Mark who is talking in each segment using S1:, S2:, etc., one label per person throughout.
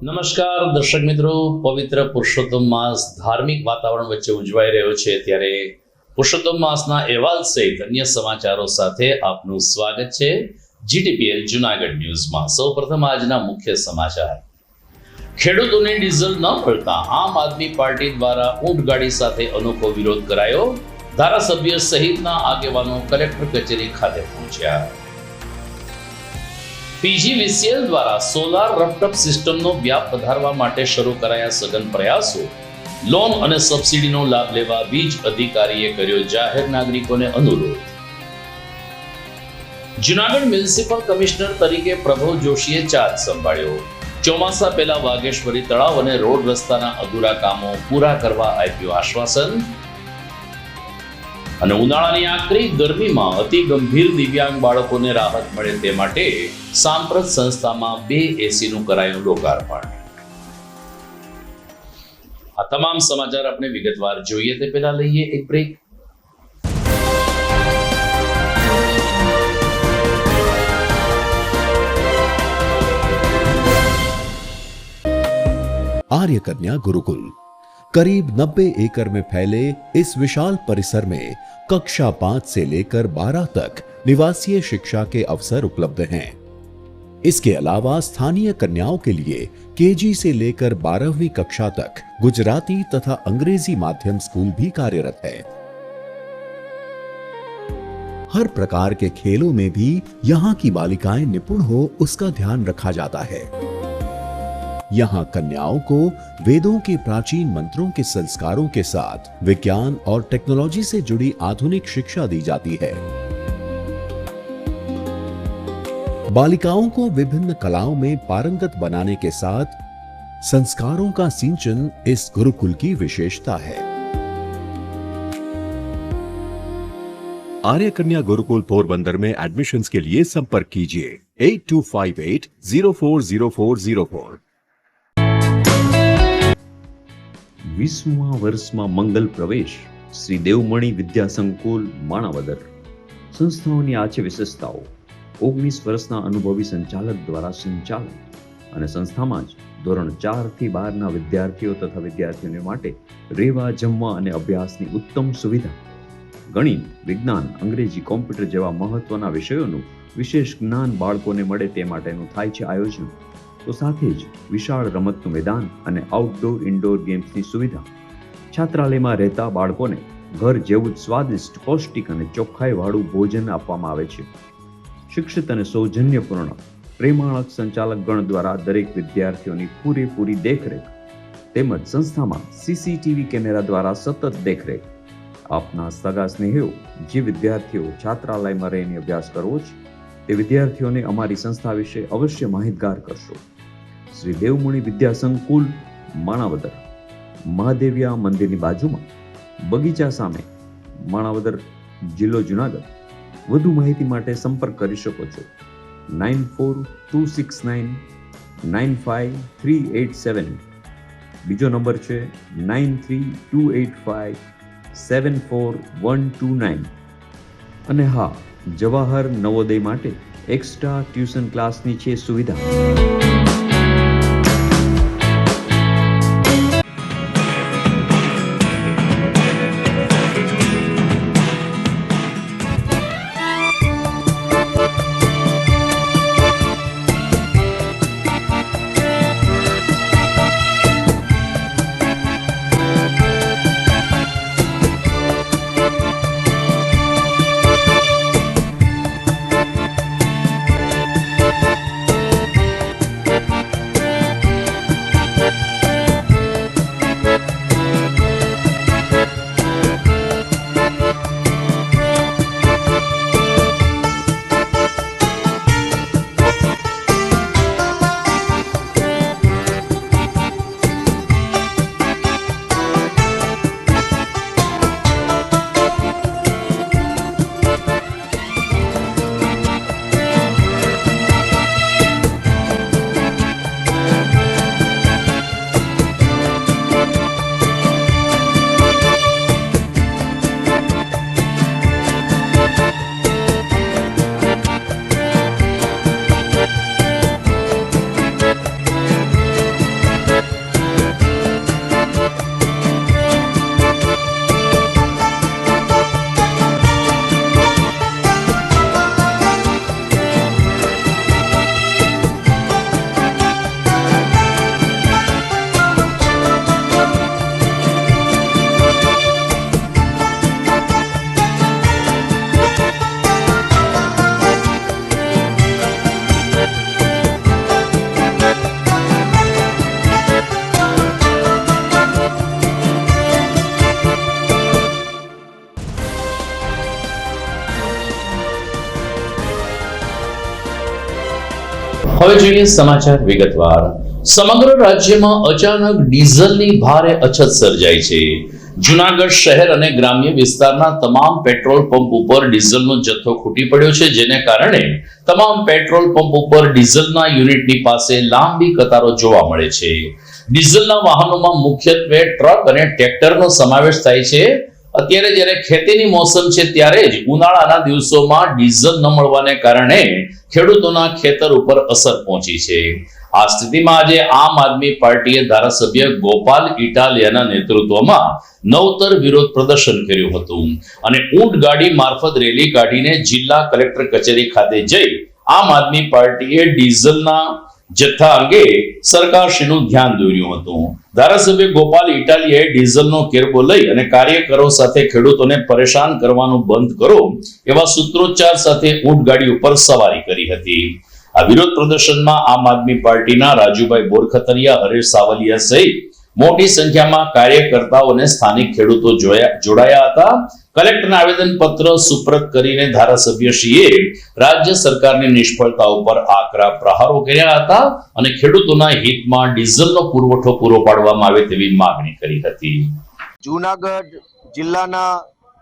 S1: નમસ્કાર દર્શક મિત્રો, પવિત્ર પુરુષોત્તમ માસ ધાર્મિક વાતાવરણ વચ્ચે ઉજવાઈ રહ્યો છે ત્યારે પુરુષોત્તમ માસના અહેવાલ સહિત અન્ય સમાચારો સાથે આપનું સ્વાગત છે જીટીપીએલ જુનાગઢ ન્યૂઝમાં। સૌપ્રથમ આજના મુખ્ય સમાચાર। ખેડૂતોને ડીઝલ ન મળતા આમ આદમી પાર્ટી દ્વારા ઊંટગાડી સાથે અનોખો વિરોધ કરાયો। ધારાસભ્ય સહિતના આગેવાનો કલેક્ટર કચેરી ખાતે પહોંચ્યા। પીજીવીસીએલ દ્વારા સોલાર રફટપ સિસ્ટમનો વ્યાપ વધારવા માટે શરૂ કરાયા સઘન પ્રયાસો। લોન અને સબસિડીનો લાભ લેવા વીજ અધિકારીએ કર્યો જાહેર નાગરિકોને અનુરોધ। જુનાગઢ મ્યુનિસિપલ કમિશનર તરીકે પ્રભવ જોશીએ ચાર્જ સંભાળ્યો। ચોમાસા પહેલા વાઘેશ્વરી તળાવ અને રોડ રસ્તાના અધૂરા કામો પૂરા કરવા આપ્યું આશ્વાસન। અને ઉનાળાની આકરી ગરમીમાં અતિ ગંભીર દિવ્યાંગ બાળકોને રાહત મળે તે માટે સાંપ્રત સંસ્થામાં 2 એસીનું કરાયું લોકાર્પણ। આ તમામ સમાચાર આપણે વિગતવાર જોઈએ તે પહેલા લઈએ એક બ્રેક।
S2: आर्य कन्या गुरुकुल करीब 90 एकड़ में फैले इस विशाल परिसर में कक्षा 5 से लेकर 12 तक निवासीय शिक्षा के अवसर उपलब्ध हैं। इसके अलावा स्थानीय कन्याओं के लिए केजी से लेकर 12वीं कक्षा तक गुजराती तथा अंग्रेजी माध्यम स्कूल भी कार्यरत है। हर प्रकार के खेलों में भी यहाँ की बालिकाएं निपुण हो उसका ध्यान रखा जाता है। यहाँ कन्याओं को वेदों के प्राचीन मंत्रों के संस्कारों के साथ विज्ञान और टेक्नोलॉजी से जुड़ी आधुनिक शिक्षा दी जाती है। बालिकाओं को विभिन्न कलाओं में पारंगत बनाने के साथ संस्कारों का सिंचन इस गुरुकुल की विशेषता है। आर्य कन्या गुरुकुल पोरबंदर में एडमिशन्स के लिए संपर्क कीजिए 8258040404।
S3: 20મા વર્ષમાં મંગલ પ્રવેશ શ્રી દેવમણી વિદ્યા સંકુલ માણાવદર। સંસ્થાઓની આ છે વિશેષતાઓ। 19 વર્ષના અનુભવી સંચાલક દ્વારા સંચાલન અને સંસ્થામાં જ ધોરણ 4 થી 12ના વિદ્યાર્થીઓ તથા વિદ્યાર્થીઓને માટે રહેવા જમવા અને અભ્યાસની ઉત્તમ સુવિધા। ગણિત, વિજ્ઞાન, અંગ્રેજી, કોમ્પ્યુટર જેવા મહત્વના વિષયોનું વિશેષ જ્ઞાન બાળકોને મળે તે માટેનું થાય છે આયોજન। તો સાથે જ વિશાળ રમતનું મેદાન અને આઉટડોર ઇન્ડોર ગેમ્સની સુવિધા। છાત્રાલયમાં રહેતા બાળકોને ઘર જેવું જ સ્વાદિષ્ટ, પૌષ્ટિક અને ચોખ્ખાઈવાળું ભોજન આપવામાં આવે છે। શિક્ષિત અને સૌજન્યપૂર્ણ પ્રેમાળક સંચાલકગણ દ્વારા દરેક વિદ્યાર્થીઓની પૂરેપૂરી દેખરેખ તેમજ સંસ્થામાં સીસીટીવી કેમેરા દ્વારા સતત દેખરેખ। આપના સગા સ્નેહીઓ જે વિદ્યાર્થીઓ છાત્રાલયમાં રહીને અભ્યાસ કરવો છે તે વિદ્યાર્થીઓને અમારી સંસ્થા વિશે અવશ્ય માહિતગાર કરશો। શ્રી દેવમણી વિદ્યા સંકુલ માણાવદર, મહાદેવિયા મંદિરની બાજુમાં, બગીચા સામે, માણાવદર, જિલ્લો જુનાગઢ। વધુ માહિતી માટે સંપર્ક કરી શકો છો 9426995387। બીજો નંબર છે 9328574129। અને હા, જવાહર નવોદય માટે એક્સ્ટ્રા ટ્યુશન ક્લાસની છે સુવિધા।
S1: હવે જોઈએ સમાચાર વિગતવાર. સમગ્ર રાજ્યમાં અચાનક ડીઝલની ભારે અછત સર્જાઈ છે. જૂનાગઢ શહેર અને ગ્રામ્ય વિસ્તારના તમામ પેટ્રોલ પંપ ઉપર ડીઝલનો જથ્થો ખૂટી પડ્યો છે, જેને કારણે તમામ પેટ્રોલ પંપ ઉપર ડીઝલના યુનિટની પાસે લાંબી કતારો જોવા મળે છે. ડીઝલના વાહનોમાં મુખ્યત્વે ટ્રક અને ટ્રેક્ટરનો સમાવેશ થાય છે. અત્યારે જ્યારે ખેતીની મોસમ છે ત્યારે જ ઉનાળાના દિવસોમાં ડીઝલ ન મળવાને કારણે ખેડૂતોના ખેતર ઉપર અસર પહોંચી છે. આ સ્થિતિમાં આજે આમ આદમી પાર્ટીએ ધારાસભ્ય ગોપાલ ઇટાલિયાના નેતૃત્વમાં નવતર વિરોધ પ્રદર્શન કર્યું હતું અને ઊંટ ગાડી મારફત રેલી કાઢીને જિલ્લા કલેક્ટર કચેરી ખાતે જઈ આમ આદમી પાર્ટીએ ડીઝલના જથ્થા અંગે સરકારશ્રીનું ધ્યાન દોર્યું હતું. ધારાસભ્ય ગોપાલ ઇટાલિયાએ ડીઝલનો કેરબો લઈ અને કાર્યકરો સાથે ખેડૂતોને પરેશાન કરવાનું બંધ કરો એવા સૂત્રોચ્ચાર સાથે ઊંટ ગાડી ઉપર સવારી કરી હતી. આ વિરોધ પ્રદર્શનમાં આમ આદમી પાર્ટીના રાજુભાઈ બોરખતરિયા, હરેશ સાવલિયા સહિત મોટી સંખ્યામાં કાર્યકર્તાઓ અને સ્થાનિક ખેડૂતો જોડાયા હતા. કલેક્ટરને આવેદન પત્ર સુપ્રત કરીને ધારાસભ્યશ્રીએ રાજ્ય સરકારની નિષ્ફળતા ઉપર આકરા પ્રહારો કર્યા હતા અને ખેડૂતોના હિતમાં ડીઝલનો પુરવઠો પૂરો પાડવામાં આવે તેવી માંગણી કરી હતી.
S4: જૂનાગઢ જિલ્લાના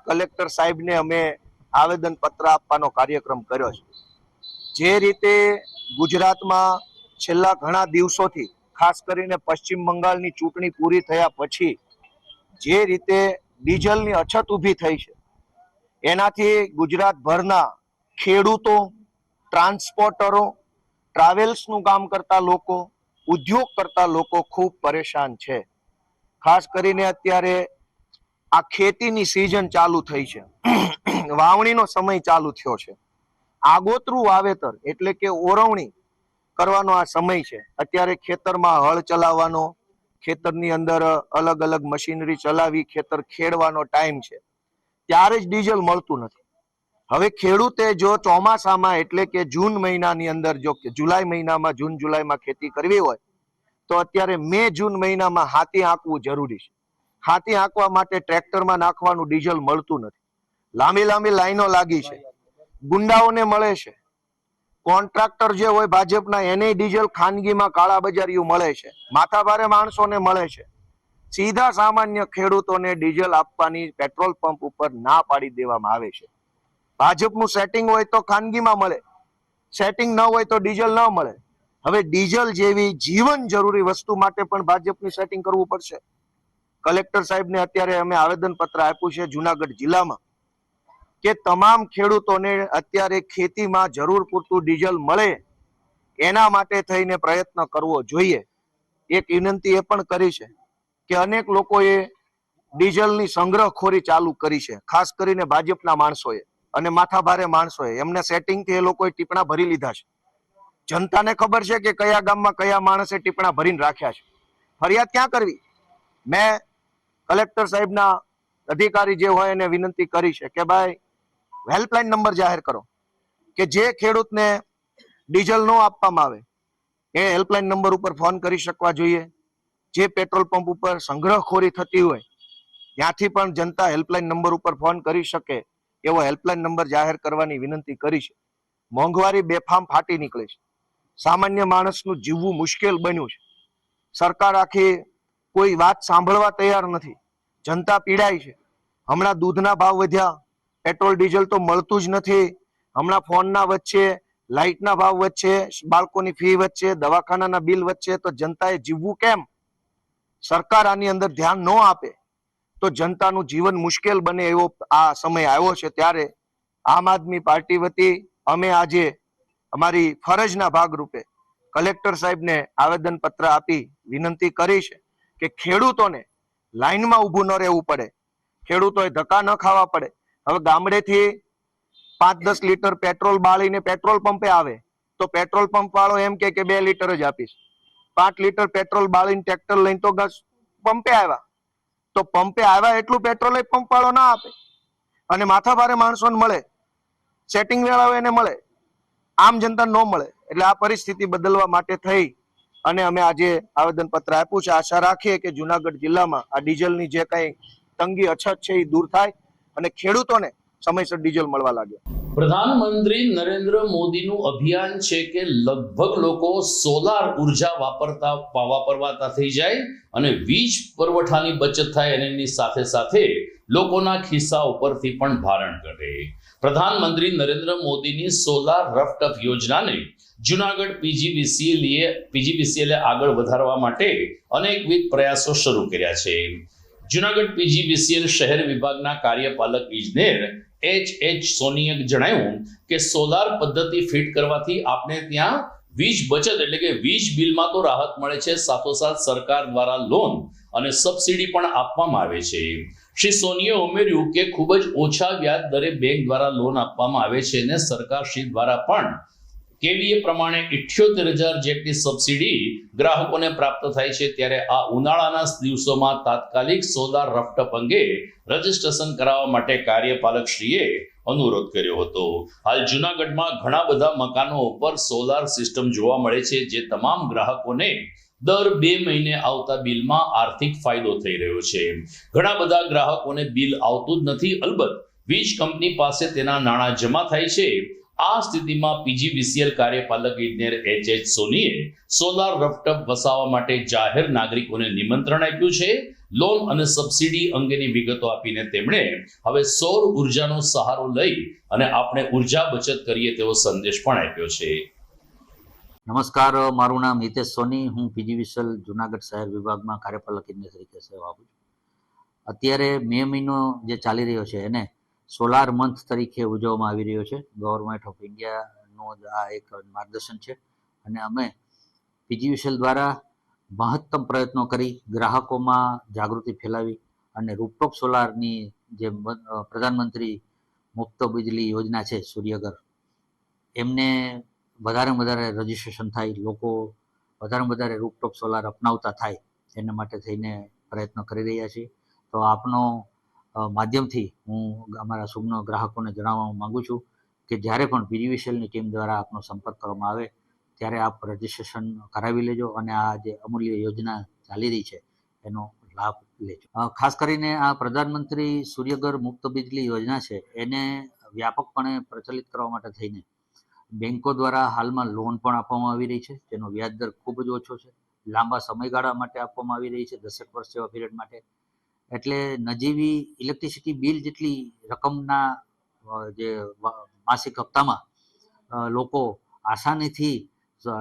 S4: કલેક્ટર સાહેબને અમે આવેદન પત્ર આપવાનો કાર્યક્રમ કર્યો છે. જે રીતે ગુજરાતમાં છેલ્લા ઘણા દિવસોથી, ખાસ કરીને પશ્ચિમ બંગાળની ચૂંટણી પૂરી થયા પછી જે રીતે ડીઝલની અછત ઊભી થઈ છે, એનાથી ગુજરાતભરના ખેડૂતો, ટ્રાન્સપોર્ટરો, ટ્રાવેલ્સનું કામ કરતા લોકો, ઉદ્યોગ કરતા લોકો ખૂબ પરેશાન છે. ખાસ કરીને અત્યારે આ ખેતીની સિઝન ચાલુ થઈ છે, વાવણીનો સમય ચાલુ થયો છે. આગોતરું વાવેતર એટલે કે ઓરવણી કરવાનો આ સમય છે. અત્યારે ખેતરમાં હળ ચલાવવાનો, ખેતરની અંદર અલગ અલગ મશીનરી ચલાવી ખેતર ખેડવાનો ટાઈમ છે, ત્યારે જ ડીઝલ મળતું નથી. હવે ખેડૂતે જો ચોમાસામાં એટલે કે જૂન મહિનાની અંદર, જો કે જુલાઈ મહિનામાં, જૂન જુલાઈમાં ખેતી કરવી હોય તો અત્યારે મે જૂન મહિનામાં હાથી આંકવું જરૂરી છે. હાથી આંકવા માટે ટ્રેક્ટરમાં નાખવાનું ડીઝલ મળતું નથી. લાંબી લાંબી લાઈનો લાગી છે, ગુંડાઓને મળે છે. કોન્ટ્રાક્ટર જે હોય ભાજપના, એને ડીઝલ ખાનગીમાં કાળા બજારીઓ મળે છે, માથાભારે માણસોને મળે છે. સીધા સામાન્ય ખેડૂતોને ડીઝલ આપવાની પેટ્રોલ પંપ ઉપર ના પાડી દેવામાં આવે છે. ભાજપનું સેટિંગ હોય તો ખાનગીમાં મળે, સેટિંગ ન હોય તો ડીઝલ ન મળે. હવે ડીઝલ જેવી જીવન જરૂરી વસ્તુ માટે પણ ભાજપની સેટિંગ કરવું પડશે. કલેક્ટર સાહેબને અત્યારે અમે આવેદન પત્ર આપ્યું છે જુનાગઢ જિલ્લામાં કે તમામ ખેડૂતોને અત્યારે ખેતીમાં જરૂર પૂરતું ડીઝલ મળે એના માટે થઈને પ્રયત્ન કરવો જોઈએ. એક વિનંતી એ પણ કરી છે કે અનેક લોકોએ ડીઝલની સંગ્રહખોરી ચાલુ કરી છે, ખાસ કરીને ભાજપના માણસોએ અને માથાભારે માણસોએ. એમને સેટિંગથી એ લોકોએ ટીપણા ભરી લીધા છે. જનતાને ખબર છે કે કયા ગામમાં કયા માણસે ટીપણા ભરીને રાખ્યા છે. ફરિયાદ ક્યાં કરવી? મેં કલેક્ટર સાહેબના અધિકારી જે હોય એને વિનંતી કરી છે કે ભાઈ હેલ્પલાઇન નંબર જાહેર કરો કે જે ખેડૂતને ડીઝલ ન આપવામાં આવે એ હેલ્પલાઇન નંબર ઉપર ફોન કરી શકવા જોઈએ. જે પેટ્રોલ પંપ ઉપર સંગ્રહખોરી થતી હોય ત્યાંથી પણ જનતા હેલ્પલાઇન નંબર ઉપર ફોન કરી શકે એવો હેલ્પલાઇન નંબર જાહેર કરવાની વિનંતી કરી છે. મોંઘવારી બેફામ ફાટી નીકળે છે, સામાન્ય માણસનું જીવવું મુશ્કેલ બન્યું છે. સરકાર આખી કોઈ વાત સાંભળવા તૈયાર નથી. જનતા પીડાય છે. હમણાં દૂધના ભાવ વધ્યા, પેટ્રોલ ડીઝલ તો મળતું જ નથી. હમણાં ફોનના વચ્ચે, લાઇટના ભાવ વચ્ચે, બાળકોની ફી વચ્ચે, દવાખાનાના બિલ વચ્ચે, તો જનતાએ જીવવું કેમ? સરકાર આની અંદર ધ્યાન ન આપે તો જનતાનું જીવન મુશ્કેલ બને એવો આ સમય આવ્યો છે. ત્યારે આમ આદમી પાર્ટી વતી અમે આજે અમારી ફરજના ભાગરૂપે કલેક્ટર સાહેબને આવેદન પત્ર આપી વિનંતી કરી છે કે ખેડૂતોને લાઈનમાં ઊભું ન રહેવું પડે, ખેડૂતોએ ધક્કા ન ખાવા પડે. હવે ગામડેથી 5-10 લીટર પેટ્રોલ બાળીને પેટ્રોલ પંપે આવે તો પેટ્રોલ પંપ વાળો એમ કે 2 લીટર જ આપીશ. 5 લીટર પેટ્રોલ બાળીને ટ્રેક્ટર લઈને તો પંપે આવ્યા, તો પંપે આવ્યા એટલું પેટ્રોલ પંપ વાળો ના આપે અને માથાભારે માણસોને મળે, સેટિંગ વેળાઓ એને મળે, આમ જનતા ન મળે. એટલે આ પરિસ્થિતિ બદલવા માટે થઈ અને અમે આજે આવેદન પત્ર આપ્યું છે. આશા રાખીએ કે જુનાગઢ જિલ્લામાં આ ડીઝલની જે કઈ તંગી અછત છે એ દૂર થાય અને ખેડૂતોને સમયસર ડીઝલ મળવા લાગે.
S1: પ્રધાનમંત્રી નરેન્દ્ર મોદીનું અભિયાન છે કે લગભગ લોકો સોલાર ઉર્જા વાપરવાતા થઈ જાય અને વીજ પુરવઠાની બચત થાય અને એની સાથે સાથે લોકોના ખિસ્સા ઉપરથી પણ ભારણ ઘટે. પ્રધાનમંત્રી નરેન્દ્ર મોદીની સોલાર રફટફ યોજનાને જુનાગઢ પીજીવીસીએલે આગળ વધારવા માટે અનેકવિધ પ્રયાસો શરૂ કર્યા છે. જુનાગઢ પીજીવીસીએલ શહેર વિભાગના કાર્યપાલક ઇજનેર એચ સોનીએ જણાવ્યું કે સોલાર પદ્ધતિ ફિટ કરવાથી આપણે ત્યાં વીજ બચત એટલે કે વીજ બિલમાં તો રાહત મળે છે, સાથોસાથ સરકાર દ્વારા લોન અને સબસિડી પણ આપવામાં આવે છે. શ્રી સોનીએ ઉમેર્યું કે ખૂબ જ ઓછા વ્યાજ દરે બેંક દ્વારા લોન આપવામાં આવે છે અને સરકાર શ્રી દ્વારા પણ કેવીએ પ્રમાણે 78,000 જેટલી સબસિડી ગ્રાહકોને પ્રાપ્ત થાય છે. ત્યારે આ ઉનાળાના દિવસોમાં તાત્કાલિક સોલાર રફટફ અંગે રજીસ્ટ્રેશન કરાવવા માટે કાર્યપાલક શ્રીએ અનુરોધ કર્યો હતો. હાલ જુનાગઢમાં ઘણા બધા મકાનો ઉપર સોલાર સિસ્ટમ જોવા મળે છે, જે તમામ ગ્રાહકોને દર 2 મહિને આવતા બિલમાં આર્થિક ફાયદો થઈ રહ્યો છે. ઘણા બધા ગ્રાહકોને બિલ આવતું જ નથી. અલબત્ત વીજ કંપની પાસે તેના નાણાં જમા થાય છે. આ સ્થિતિમાં પીજીવીસીએલ કાર્યપાલક ઇજનેર એચ સોનીએ સોલાર રફટફ વસાવવા માટે જાહેર નાગરિકોને નિમંત્રણ આપ્યું છે. લોન અને સબસિડી અંગેની વિગતો આપીને તેમણે હવે સૌર ઉર્જાનો સહારો લઈ અને આપણે ઉર્જા બચત કરીએ તેવો સંદેશ પણ આપ્યો છે.
S5: નમસ્કાર, મારું નામ હિતેશ સોની. હું પીજીવીસીએલ જુનાગઢ શહેર વિભાગમાં કાર્યપાલક ઇજનેર તરીકે સેવા આપું છું. અત્યારે મે મહિનો જે ચાલી રહ્યો છે એને સોલાર મંથ તરીકે ઉજવવામાં આવી રહ્યો છે. ગવર્મેન્ટ ઓફ ઇન્ડિયાનો આ એક માર્ગદર્શન છે અને અમે પીજીવીસીએલ દ્વારા મહત્તમ પ્રયત્નો કરી ગ્રાહકોમાં જાગૃતિ ફેલાવી અને રૂફટોપ સોલારની જે પ્રધાનમંત્રી મુફ્ત બિજલી યોજના છે સૂર્યઘર, એમને વધારે રજીસ્ટ્રેશન થાય, લોકો વધારે રૂફટોપ સોલાર અપનાવતા થાય એના માટે થઈને પ્રયત્નો કરી રહ્યા છીએ. તો આપનો માધ્યમથી હું અમારા સુગ્ન ગ્રાહકોને જણાવવા માગું છું કે જ્યારે પણ પીજીવીસીએલની ટીમ દ્વારા આપનો સંપર્ક કરવામાં આવે ત્યારે આપ રજીસ્ટ્રેશન કરાવી લેજો અને આ જે અમૂલ્ય યોજના ચાલી રહી છે એનો લાભ લેજો. ખાસ કરીને આ પ્રધાનમંત્રી સૂર્યઘર મુફ્ત બિજલી યોજના છે એને વ્યાપકપણે પ્રચલિત કરવા માટે થઈને બેન્કો દ્વારા હાલમાં લોન પણ આપવામાં આવી રહી છે, જેનો વ્યાજ દર ખૂબ જ ઓછો છે. લાંબા સમયગાળા માટે આપવામાં આવી રહી છે, 10 વર્ષ જેવા પીરિયડ માટે. એટલે નજીવી ઇલેક્ટ્રિસિટી બિલ જેટલી રકમના જે માસિક હપ્તામાં લોકો આસાનીથી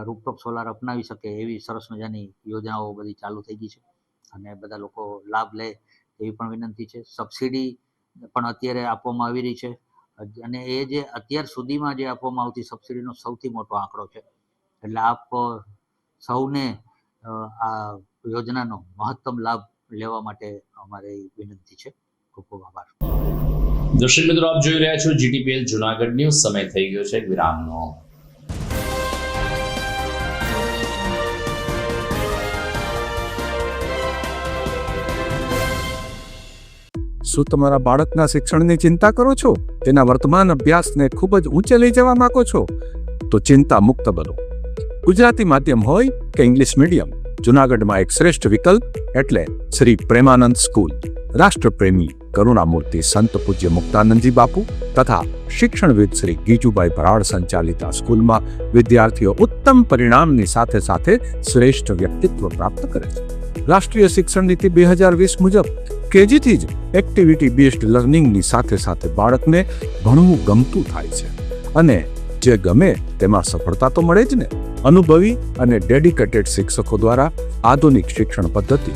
S5: રૂફટોપ સોલાર અપનાવી શકે એવી સરસ મજાની યોજનાઓ બધી ચાલુ થઈ ગઈ છે અને બધા લોકો લાભ લે એવી પણ વિનંતી છે. સબસિડી પણ અત્યારે આપવામાં આવી રહી છે અને એ જે અત્યાર સુધીમાં જે આપવામાં આવતી સબસિડીનો સૌથી મોટો આંકડો છે. એટલે આપ સૌને આ યોજનાનો મહત્તમ લાભ લેવા માટે અમારી વિનંતી છે. ખૂબ ખૂબ આભાર.
S1: દર્શક મિત્રો, આપ જોઈ રહ્યા છો જીટીપીએલ જુનાગઢ ન્યૂઝ. સમય થઈ ગયો છે વિરામનો.
S6: શું તમારા બાળકના શિક્ષણની ચિંતા કરો છો? તેના વર્તમાન અભ્યાસને ખૂબ જ ઊંચે લઈ જવા માંગો છો? તો ચિંતા મુક્ત બનો. ગુજરાતી માધ્યમ હોય કે ઇંગ્લિશ મીડિયમ, જુનાગઢમાં એક શ્રેષ્ઠ વિકલ્પ એટલે શ્રી પ્રેમાનંદ સ્કૂલ. રાષ્ટ્રપ્રેમી કરુણામૂર્તિ સંત પૂજ્ય મુક્તાનંદજી બાપુ તથા શિક્ષણવિદ શ્રી ગીજુભાઈ ભરાડ સંચાલિત આ સ્કૂલમાં વિદ્યાર્થીઓ ઉત્તમ પરિણામની સાથે સાથે શ્રેષ્ઠ વ્યક્તિત્વ પ્રાપ્ત કરે છે. રાષ્ટ્રીય શિક્ષણ નીતિ 2020 મુજબ કેજીથી જ એક્ટિવિટી બેઝડ લર્નિંગની સાથે સાથે બાળકને ભણવું ગમતું થાય છે અને જે ગમે તેમાં સફળતા તો મળે જ ને. અનુભવી અને ડેડિકેટેડ શિક્ષકો દ્વારા આધુનિક શિક્ષણ પદ્ધતિ,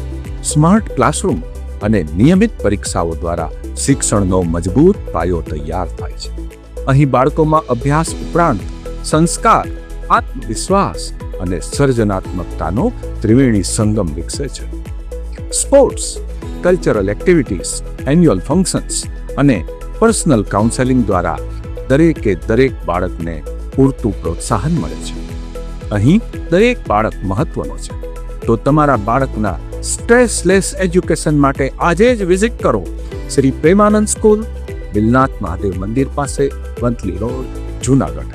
S6: સ્માર્ટ ક્લાસરૂમ અને નિયમિત પરીક્ષાઓ દ્વારા શિક્ષણનો મજબૂત પાયો તૈયાર થાય છે. અહીં બાળકોમાં અભ્યાસ ઉપરાંત સંસ્કાર, આત્મવિશ્વાસ અને સર્જનાત્મકતાનો ત્રિવેણી સંગમ વિકસે છે. Sports, cultural activities, annual functions અને પર્સનલ કાઉન્સેલિંગ દ્વારા દરેક બાળકને પૂરતું પ્રોત્સાહન મળે છે. અહીં દરેક બાળક મહત્વનો છે. તો તમારા બાળકના સ્ટ્રેસલેસ એજ્યુકેશન માટે આજે જ વિઝિટ કરો શ્રી પ્રેમાનંદ સ્કૂલ, બિલનાથ મહાદેવ મંદિર પાસે, વંથલી રોડ, જુનાગઢ.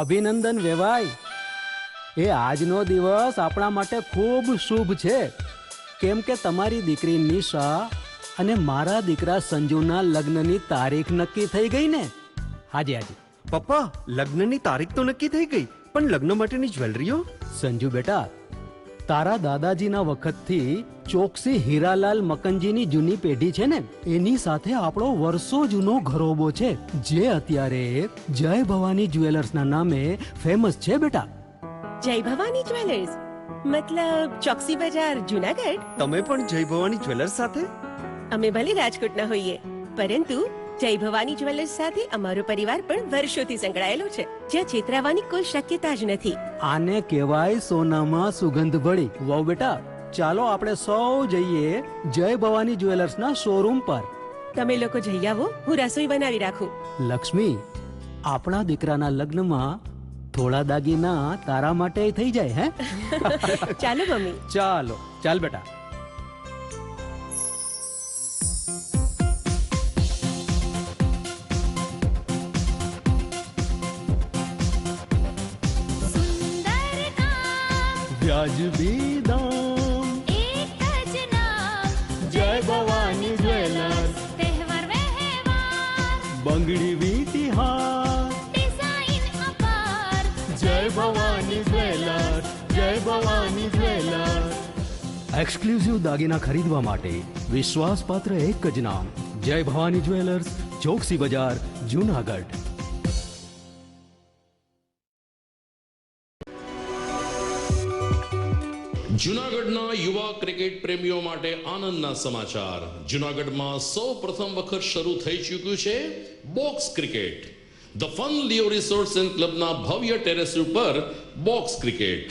S7: અભિનંદન વેવાય. એ આજનો દિવસ આપણા માટે ખૂબ શુભ છે, કેમ કે તમારી દીકરી નિશા અને મારા દીકરા સંજુના લગ્નની તારીખ નક્કી થઈ ગઈ ને. હાજી હાજી.
S8: પપ્પા, લગ્નની તારીખ તો નક્કી થઈ ગઈ, પણ લગ્ન માટેની જ્વેલરીઓ?
S7: સંજુ બેટા, તારા દાદાજીના વખતથી ચોકસી હીરાલાલ મકનજીની જૂની પેઢી છે ને, એની સાથે આપણો વર્ષો જૂનો ઘરોબો છે, જે અત્યારે જય ભવાની જ્વેલર્સના નામે ફેમસ છે બેટા.
S9: જય ભવાની જ્વેલર્સ મતલબ ચોકસી બજાર જુનાગઢ.
S8: તમે પણ જય ભવાની જ્વેલર્સ સાથે?
S9: અમે ભલે રાજકોટના હોઈએ, પરંતુ જય ભવાની જ્વેલર્સ સાથે અમારો પરિવાર પણ વર્ષોથી સંકળાયેલો છે, જ્યાં છેતરાવાની કોઈ શક્યતા જ નથી.
S7: આને કહેવાય સોનામાં સુગંધ ભળી. વાવ બેટા, ચાલો આપણે સૌ જઈએ જય ભવાની જ્વેલર્સના શોરૂમ પર.
S9: તમે લોકો જઈ આવો, હું રસોઈ બનાવી રાખું.
S7: લક્ષ્મી, આપણા દીકરાના લગ્નમાં થોડા દાગીના તારા માટે થઈ જાય હે.
S9: ચાલો મમ્મી.
S7: ચાલો ચાલ બેટા. વ્યાજબી દામ,
S10: એક જ નામ,
S7: જય ભવાની જ્વેલર્સ,
S10: તહેવાર વ્યવહાર,
S7: બંગડી વીટી હાર,
S10: ડિઝાઇન અપાર,
S7: જય ભવાની જ્વેલર્સ, જય ભવાની જ્વેલર્સ. એક્સક્લુઝિવ દાગીના ખરીદવા માટે વિશ્વાસપાત્ર એક જ નામ, જય ભવાની જ્વેલર્સ, ચોકસી બજાર, જુનાગઢ.
S1: જૂનાગઢના યુવા ક્રિકેટ પ્રેમીઓ માટે આનંદના સમાચાર. જૂનાગઢમાં સૌ પ્રથમ વખત શરૂ થઈ ચૂક્યું છે box cricket. The fun Leo resorts and ક્લબના ભવ્ય ટેરેસ ઉપર બોક્સ ક્રિકેટ.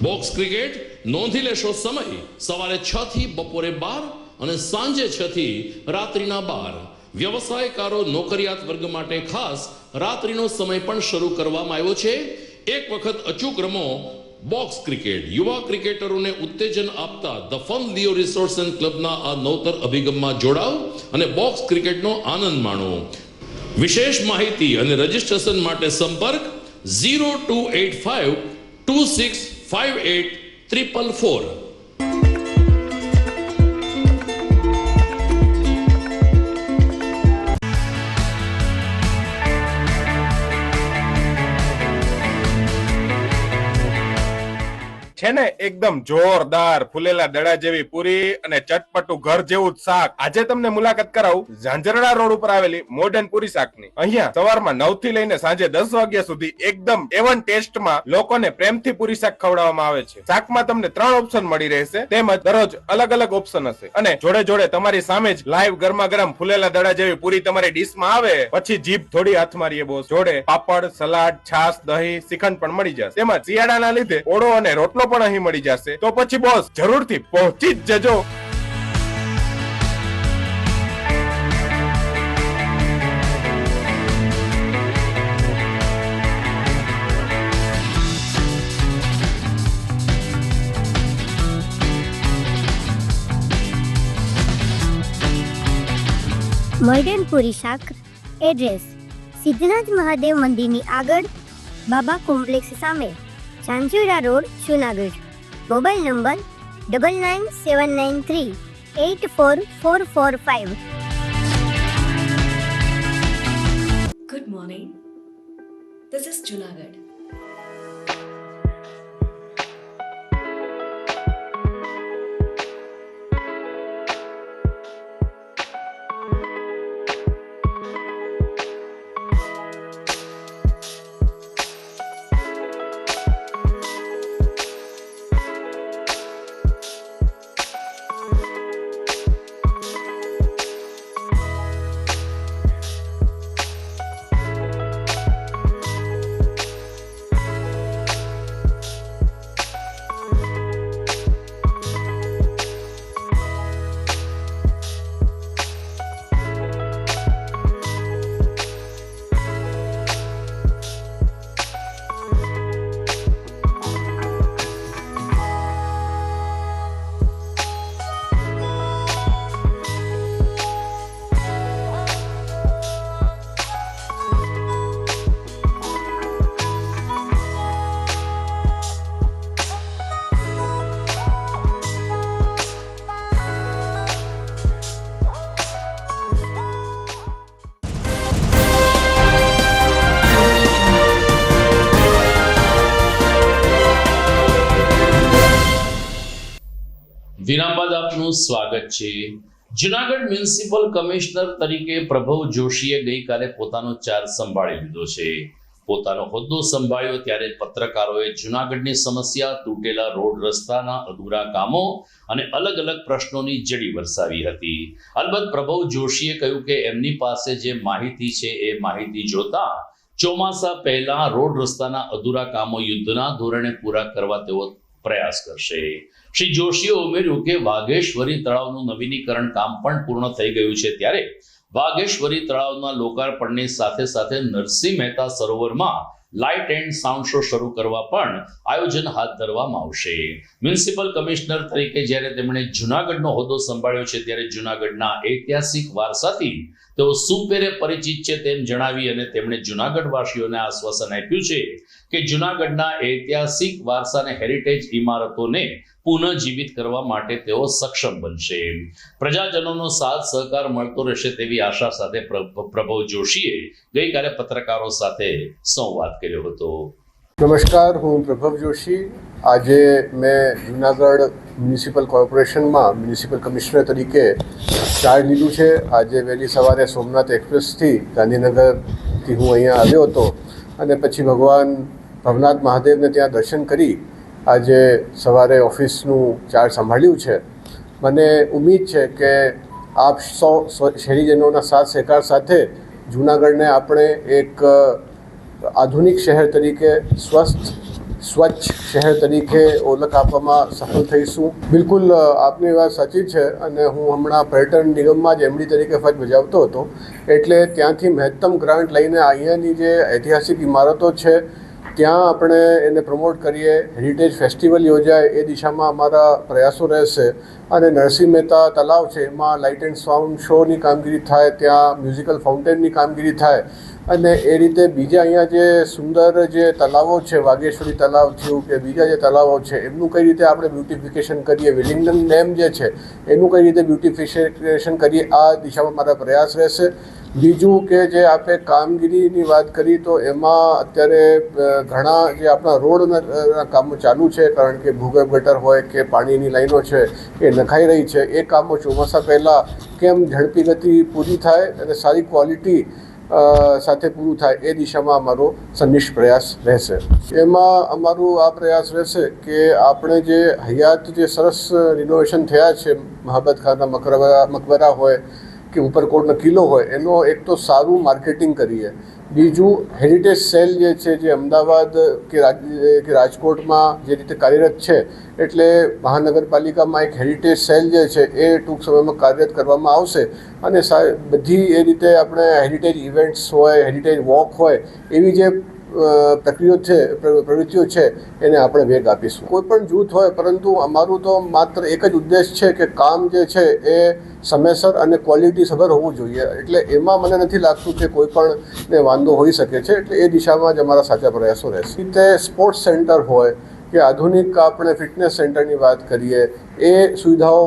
S1: બોક્સ ક્રિકેટ નોંધી લેશો સમય સવારે 6 થી બપોરે 12 અને સાંજે 6 થી રાત્રિના 12. વ્યવસાયકારો નોકરિયાત વર્ગ માટે ખાસ રાત્રિનો સમય પણ શરૂ કરવામાં આવ્યો છે. એક વખત અચૂક રમો બોક્સ ક્રિકેટ. યુવા ક્રિકેટરોને ઉત્તેજન આપતા the fun Leo resorts and ક્લબના આ નવતર અભિગમમાં જોડાઓ અને બોક્સ ક્રિકેટનો આનંદ માણો. વિશેષ માહિતી અને રજીસ્ટ્રેશન માટે સંપર્ક 0285 2658 444.
S11: છે ને એકદમ જોરદાર ફૂલેલા દડા જેવી પૂરી અને ચટપટું ઘર જેવું જ શાક. આજે તમને મુલાકાત કરાવું ઝાંઝરડા રોડ ઉપર આવેલી મોડર્ન પૂરી શાકની. અહીંયા સવારમાં 9 થી લઈને સાંજે 10 વાગ્યા સુધી એકદમ એવન ટેસ્ટમાં લોકોને પ્રેમથી પૂરી શાક ખવડાવવામાં આવે છે. શાકમાં તમને 3 ઓપ્શન મળી રહેશે, તેમજ દરરોજ અલગ અલગ ઓપ્શન હશે, અને જોડે જોડે તમારી સામે જ લાઈવ ગરમા ગરમ ફૂલેલા દડા જેવી પૂરી તમારી ડીશમાં આવે પછી જીભ થોડી હાથ મારીએ બોસ. જોડે પાપડ, સલાડ, છાશ, દહીં, શ્રીખંડ પણ મળી જશે. તેમજ શિયાળાના લીધે ઓળો અને રોટલો પણ અહીં મળી જશે. તો પછી બોસ જરૂરથી પહોંચી જ જજો.
S10: મોડર્ન પૂરી શાક. એડ્રેસ સિદ્ધનાથ મહાદેવ મંદિરની આગળ, બાબા કોમ્પ્લેક્સ સામે, Zanzarda road, Junagadh. Mobile number 9979384445.
S12: Good morning. This is Junagadh.
S1: વિરામ બાદ આપનું સ્વાગત છે. જુનાગઢ મ્યુનિસિપલ કમિશનર તરીકે પ્રભવ જોશીએ ગઈકાલે પોતાનો ચાર્જ સંભાળી લીધો છે. પોતાનો હોદ્દો સંભાળ્યો ત્યારે પત્રકારોએ જુનાગઢની સમસ્યા, તૂટેલા રોડ રસ્તાના અધૂરા કામો અને અલગ અલગ પ્રશ્નોની જડી વરસાવી હતી. અલબત્ત પ્રભવ જોશીએ કહ્યું કે એમની પાસે જે માહિતી છે એ માહિતી જોતા ચોમાસા પહેલા રોડ રસ્તાના અધૂરા કામો યુદ્ધના ધોરણે પૂરા કરવા તેઓ પ્રયાસ કરશે. શ્રી જોશીએ ઉમેર્યું કે વાઘેશ્વરી તળાવનું નવીનીકરણ કામ પણ પૂર્ણ થઈ ગયું છે, ત્યારે વાઘેશ્વરી તળાવના લોકાર્પણની સાથે સાથે નરસિંહ મહેતા સરોવરમાં લાઇટ એન્ડ સાઉન્ડ શો શરૂ કરવા પણ આયોજન હાથ ધરવામાં આવશે. મ્યુનિસિપલ કમિશનર તરીકે જ્યારે તેમણે જુનાગઢનો હોદ્દો સંભાળ્યો છે ત્યારે જુનાગઢના ઐતિહાસિક વારસાથી તેઓ સુપેરે પરિચિત છે તેમ જણાવી અને તેમણે જુનાગઢ વાસીઓને આશ્વાસન આપ્યું છે કે જુનાગઢના ઐતિહાસિક વારસાને હેરિટેજ ઇમારતોને પુનઃજીવિત કરવા માટે તેઓ સક્ષમ બનશે. પ્રજાજનોનો સાથ સહકાર મળતો રહેશે તેવી આશા સાથે પ્રભવ જોશીએ ગઈકાલે પત્રકારો સાથે સંવાદ કર્યો હતો.
S13: નમસ્કાર, હું પ્રભવ જોશી. આજે મેં જુનાગઢ મ્યુનિસિપલ કોર્પોરેશનમાં મ્યુનિસિપલ કમિશનર તરીકે ચાર્જ લીધું છે. આજે વહેલી સવારે સોમનાથ એક્સપ્રેસથી ગાંધીનગરથી હું અહીંયા આવ્યો હતો અને પછી ભગવાન ભવનાથ મહાદેવને ત્યાં દર્શન કરી આજે સવારે ઓફિસનું ચાર્જ સંભાળ્યું છે. મને ઉમ્મીદ છે કે આપ સૌ શહેરીજનોના સાથ સહકાર સાથે જૂનાગઢને આપણે એક આધુનિક શહેર તરીકે, સ્વચ્છ શહેર તરીકે ઓળખ આપવામાં સફળ થઈશું. બિલકુલ આપની વાત સાચી છે અને હું હમણાં પર્યટન નિગમમાં જ એમડી તરીકે ફરજ બજાવતો હતો, એટલે ત્યાંથી મહત્તમ ગ્રાન્ટ લઈને અહીંયાની જે ઐતિહાસિક ઇમારતો છે ત્યાં આપણે એને પ્રમોટ કરીએ, હેરિટેજ ફેસ્ટિવલ યોજાય એ દિશામાં અમારા પ્રયાસો રહેશે. અને નરસિંહ મહેતા તલાવ છે એમાં લાઇટ એન્ડ સાઉન્ડ શોની કામગીરી થાય, ત્યાં મ્યુઝિકલ ફાઉન્ટેનની કામગીરી થાય અને એ રીતે બીજા અહીંયા જે સુંદર જે તલાવો છે, વાઘેશ્વરી તલાવ થયું કે બીજા જે તલાવો છે એમનું કઈ રીતે આપણે બ્યુટિફિકેશન કરીએ, વિલિંગડન ડેમ જે છે એનું કઈ રીતે બ્યુટિફિકેશન કરીએ, આ દિશામાં મારા પ્રયાસ રહેશે. બીજું કે જે આપણે કામગીરીની વાત કરી તો એમાં અત્યારે ઘણા જે આપણા રોડના કામો ચાલુ છે, કારણ કે ભૂગર્ભ ગટર હોય કે પાણીની લાઈનો છે એ નખાઈ રહી છે. એ કામો ચોમાસા પહેલાં કેમ ઝડપી ગતિ પૂરી થાય અને સારી ક્વોલિટી સાથે પૂરું થાય એ દિશામાં અમારો સંનિષ્ઠ પ્રયાસ રહેશે. એમાં અમારું આ પ્રયાસ રહેશે કે આપણે જે હયાત જે સરસ રિનોવેશન થયા છે, મહાબત ખાનના મકબરા હોય કે ઉપરકોટનો કિલ્લો હોય, એનો એક તો સારું માર્કેટિંગ કરીએ. બીજું હેરિટેજ સેલ જે છે જે અમદાવાદ કે રાજકોટમાં જે રીતે કાર્યરત છે, એટલે મહાનગરપાલિકામાં એક હેરિટેજ સેલ જે છે એ ટૂંક સમયમાં કાર્યરત કરવામાં આવશે અને બધી એ રીતે આપણે હેરિટેજ ઇવેન્ટ્સ હોય, હેરિટેજ વોક હોય, એવી જે પ્રવૃત્તિઓ છે એને આપણે વેગ આપીશું. કોઈ પણ જૂથ હોય, પરંતુ અમારું તો માત્ર એક જ ઉદ્દેશ છે કે કામ જે છે એ સમયસર અને ક્વોલિટીસભર હોવું જોઈએ. એટલે એમાં મને નથી લાગતું કે કોઈ પણને વાંધો હોઈ શકે છે. એટલે એ દિશામાં જ અમારા સાચા પ્રયાસો રહેશે. રીતે સ્પોર્ટ્સ સેન્ટર હોય કે આધુનિક આપણે ફિટનેસ સેન્ટરની વાત કરીએ, એ સુવિધાઓ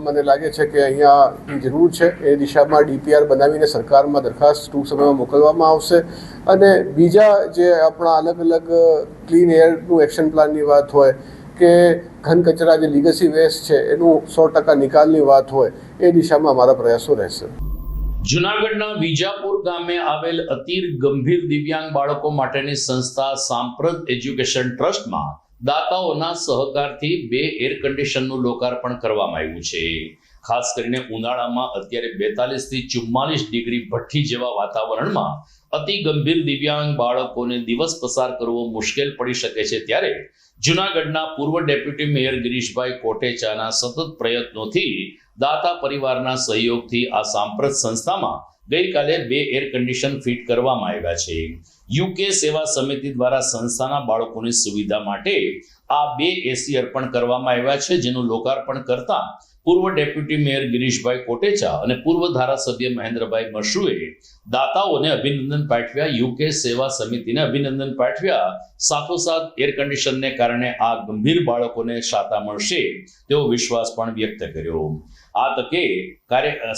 S13: મને લાગે છે કે અહીંયાની જરૂર છે. એ દિશામાં DPR બનાવીને સરકારમાં દરખાસ્ત ટૂંક સમયમાં મોકલવામાં આવશે. અને બીજા જે આપણા અલગ અલગ ક્લીન એરનું એક્શન પ્લાનની વાત હોય કે ઘન કચરા જે લીગસી વેસ્ટ છે એનું 100% નિકાલની વાત હોય, એ દિશામાં અમારા પ્રયાસો રહેશે.
S1: જુનાગઢના વિજાપુર ગામે આવેલ અતિર ગંભીર દિવ્યાંગ બાળકો માટેની સંસ્થા સાંપ્રત એજ્યુકેશન ટ્રસ્ટમાં દાતાઓના સહકારથી 2 એર કન્ડિશનનું લોકાર્પણ કરવામાં આવ્યું છે. ખાસ કરીને ઉનાળામાં અત્યારે 42 થી 44 ડિગ્રી ભઠ્ઠી જેવા વાતાવરણમાં અતિ ગંભીર દિવ્યાંગ બાળકોને દિવસ પસાર કરવો મુશ્કેલ પડી શકે છે, ત્યારે જુનાગઢના પૂર્વ ડેપ્યુટી મેયર ગિરીશભાઈ કોટેચાના સતત પ્રયત્નોથી દાતા પરિવારના સહયોગથી આ સાંપ્રત સંસ્થામાં ગઈકાલે 2 એર કન્ડિશન ફિટ કરવામાં આવ્યા છે. UK સેવા સમિતિ દ્વારા સંસ્થાના બાળકોની સુવિધા માટે આ 2 AC અર્પણ કરવામાં આવ્યા છે, જેનું લોકાર્પણ કરતા પૂર્વ ડેપ્યુટી મેયર ગિરીશભાઈ કોટેચા અને પૂર્વ ધારાસભ્ય મહેન્દ્રભાઈ મશરૂએ દાતાઓને અભિનંદન પાઠવ્યા, UK સેવા સમિતિને અભિનંદન પાઠવ્યા. સાથોસાથ એર કન્ડિશનને કારણે આ ગંભીર બાળકોને શાતા મળશે તેવો વિશ્વાસ પણ વ્યક્ત કર્યો. આ તકે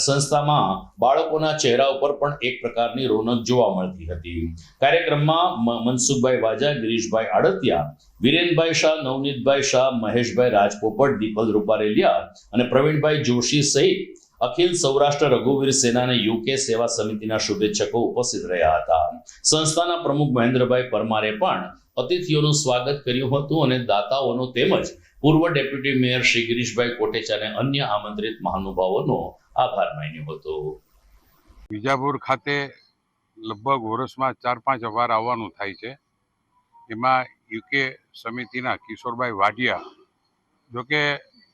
S1: સંસ્થામાં બાળકોના ચહેરા ઉપર પણ એક પ્રકારની રોનક જોવા મળતી હતી. કાર્યક્રમમાં મનસુખભાઈ વાજા, ગિરીશભાઈ આડતિયા, વિરેનભાઈ શાહ, નવનીતભાઈ શાહ, મહેશભાઈ રાજપોપટ, દીપલ રૂપારેલિયા અને પ્રવીણભાઈ જોશી સહિત અખિલ સૌરાષ્ટ્ર રઘુવીર સેના અને યુકે સેવા સમિતિના શુભેચ્છકો ઉપસ્થિત રહ્યા હતા. સંસ્થાના પ્રમુખ મહેન્દ્રભાઈ પરમારે પણ અતિથિઓનું સ્વાગત કર્યું હતું અને દાતાઓનો તેમજ પૂર્વ ડેપ્યુટી મેયર શ્રી ગિરીશભાઈ કોટેચા અને અન્ય આમંત્રિત મહાનુભાવોનો આભાર માન્યો હતો.
S14: વિજાપુર ખાતે લગભગ વર્ષમાં 4-5 વાર આવવાનું થાય છે. એમાં યુકે સમિતિના કિશોરભાઈ વાઢિયા, જોકે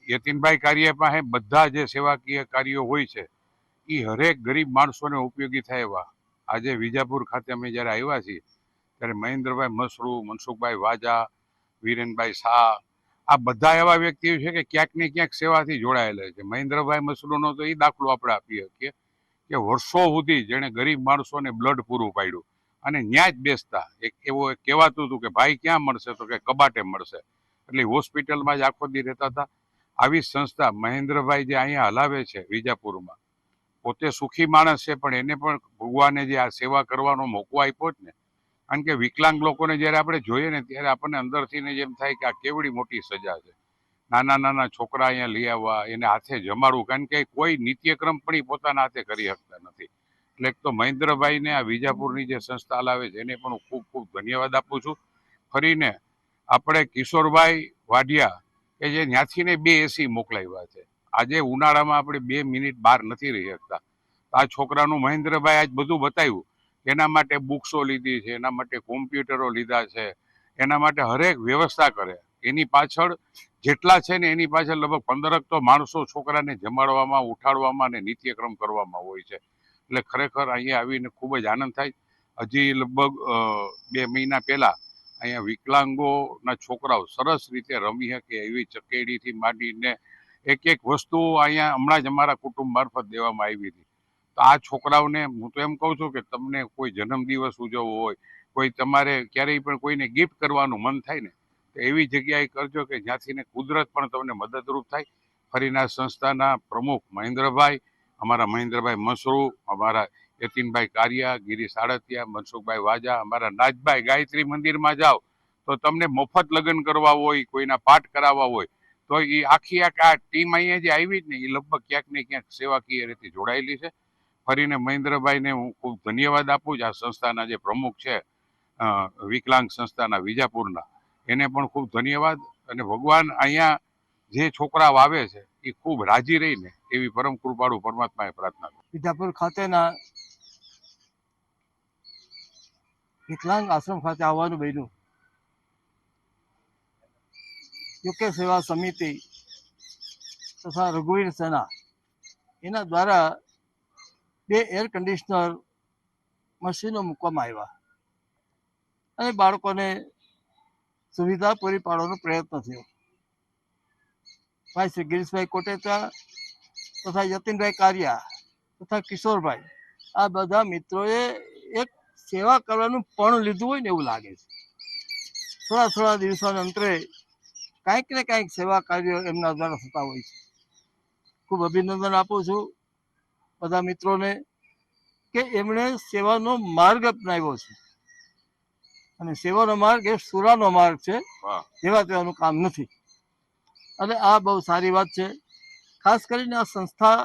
S14: યતીનભાઈ કાર્ય પાસે બધા જે સેવાકીય કાર્યો હોય છે એ હરેક ગરીબ માણસોને ઉપયોગી થાય એવા આજે વિજાપુર ખાતે અમે જ્યારે આવ્યા છીએ ત્યારે મહેન્દ્રભાઈ મસરૂ, મનસુખભાઈ વાજા, વિરેનભાઈ શાહ, આ બધા એવા વ્યક્તિઓ છે કે ક્યાંક ને ક્યાંક સેવાથી જોડાયેલા છે. મહેન્દ્રભાઈ મસરૂનો તો એ દાખલો આપણે આપી શકીએ કે વર્ષો સુધી જેણે ગરીબ માણસોને બ્લડ પૂરું પાડ્યું અને ન્યા જ બેસતા એક એવો કહેવાતું હતું કે ભાઈ ક્યાં મળશે, તો કે કબાટે મળશે, એટલે હોસ્પિટલમાં જ આખો દી રહેતા હતા. આવી સંસ્થા મહેન્દ્રભાઈ જે અહીંયા હલાવે છે વિજાપુરમાં, પોતે સુખી માણસ છે પણ એને પણ ભગવાને જે આ સેવા કરવાનો મોકો આપ્યો જ ને, કારણ કે વિકલાંગ લોકોને જ્યારે આપણે જોઈએ ને ત્યારે આપણને અંદરથી ને જેમ થાય કે આ કેવડી મોટી સજા છે. નાના નાના છોકરા અહીંયા લઈ આવવા, એને હાથે જમાડવું, કારણ કે કોઈ નિત્યક્રમ પણ એ પોતાના હાથે કરી શકતા નથી. એટલે એક તો મહેન્દ્રભાઈને આ વિજાપુરની જે સંસ્થા હલાવે છે એને પણ હું ખૂબ ખૂબ ધન્યવાદ આપું છું. ફરીને આપણે કિશોરભાઈ વાઢિયા કે જે ત્યાંથી ને 2 એસી મોકલાવ્યા છે. આજે ઉનાળામાં આપણે 2 મિનિટ બહાર નથી રહી શકતા. આ છોકરાનું મહેન્દ્રભાઈ આજ બધું બતાવ્યું. એના માટે બુક્સો લીધી છે, એના માટે કોમ્પ્યુટરો લીધા છે, એના માટે હરેક વ્યવસ્થા કરે. એની પાછળ જેટલા છે ને એની પાછળ લગભગ 15 તો માણસો છોકરાને જમાડવામાં, ઉઠાડવામાં અને નિત્યક્રમ કરવામાં હોય છે. એટલે ખરેખર અહીંયા આવીને ખૂબ જ આનંદ થાય. હજી લગભગ 2 મહિના પહેલા અહીંયા વિકલાંગોના છોકરાઓ સરસ રીતે રમી શકે એવી ચકેડીથી માંડીને એક વસ્તુ અહીંયા હમણાં જ અમારા કુટુંબ મારફત દેવામાં આવી હતી. તો આ છોકરાઓને હું તો એમ કહું છું કે તમને કોઈ જન્મદિવસ ઉજવવો હોય, કોઈ તમારે ક્યારેય પણ કોઈને ગિફ્ટ કરવાનું મન થાય ને, તો એવી જગ્યાએ કરજો કે જ્યાંથી ને કુદરત પણ તમને મદદરૂપ થાય. ફરીના સંસ્થાના પ્રમુખ મહેન્દ્રભાઈ, અમારા મહેન્દ્રભાઈ મસરૂ, અમારા યતીનભાઈ કારિયા, ગિરીશ આડતિયા, મનસુખભાઈ વાજા, અમારા નાજભાઈ ગાયત્રી મંદિરમાં જાઓ તો તમને મફત લગ્ન કરવા હોય, કોઈના પાઠ કરાવવા હોય તો એ આખી આ ટીમ અહીંયા જે આવી જ ને એ લગભગ ક્યાંક ને ક્યાંક સેવાકીય રીતે જોડાયેલી છે. ફરીને મહેન્દ્રભાઈને હું ખૂબ ધન્યવાદ આપું છું. આ સંસ્થાના જે પ્રમુખ છે વિકલાંગ સંસ્થાના વિજાપુરના, એને પણ ખૂબ ધન્યવાદ. અને ભગવાન અહીંયા જે છોકરાઓ આવે છે એ ખૂબ રાજી રહીને એવી પરમ કૃપાળુ પરમાત્માએ પ્રાર્થના કરું.
S15: વિજાપુર ખાતેના વિકલાંગ આશ્રમ ખાતે આવવાનું બન્યું. યુકે સેવા સમિતિ તથા રઘુવીર સેના એના દ્વારા 2 એર કન્ડિશનર મશીનો મૂકવામાં આવ્યા અને બાળકોને સુવિધા પૂરી પાડવાનો પ્રયત્ન થયો. ભાઈ શ્રી ગિરીશભાઈ કોટેચા તથા યતીનભાઈ કારિયા તથા કિશોરભાઈ, આ બધા મિત્રોએ એક સેવા કરવાનું પણ લીધું હોય ને એવું લાગે છે. થોડા દિવસોના અંતરે કાંઈક ને કાંઈક સેવા કાર્યો એમના દ્વારા થતા હોય છે. ખૂબ અભિનંદન આપું છું બધા મિત્રોને કે એમણે સેવાનો માર્ગ અપનાવ્યો છે અને સેવાનો માર્ગ એ સુરાનો માર્ગ છે, જેવા તેવાનું કામ નથી. અને આ બહુ સારી વાત છે. ખાસ કરીને આ સંસ્થા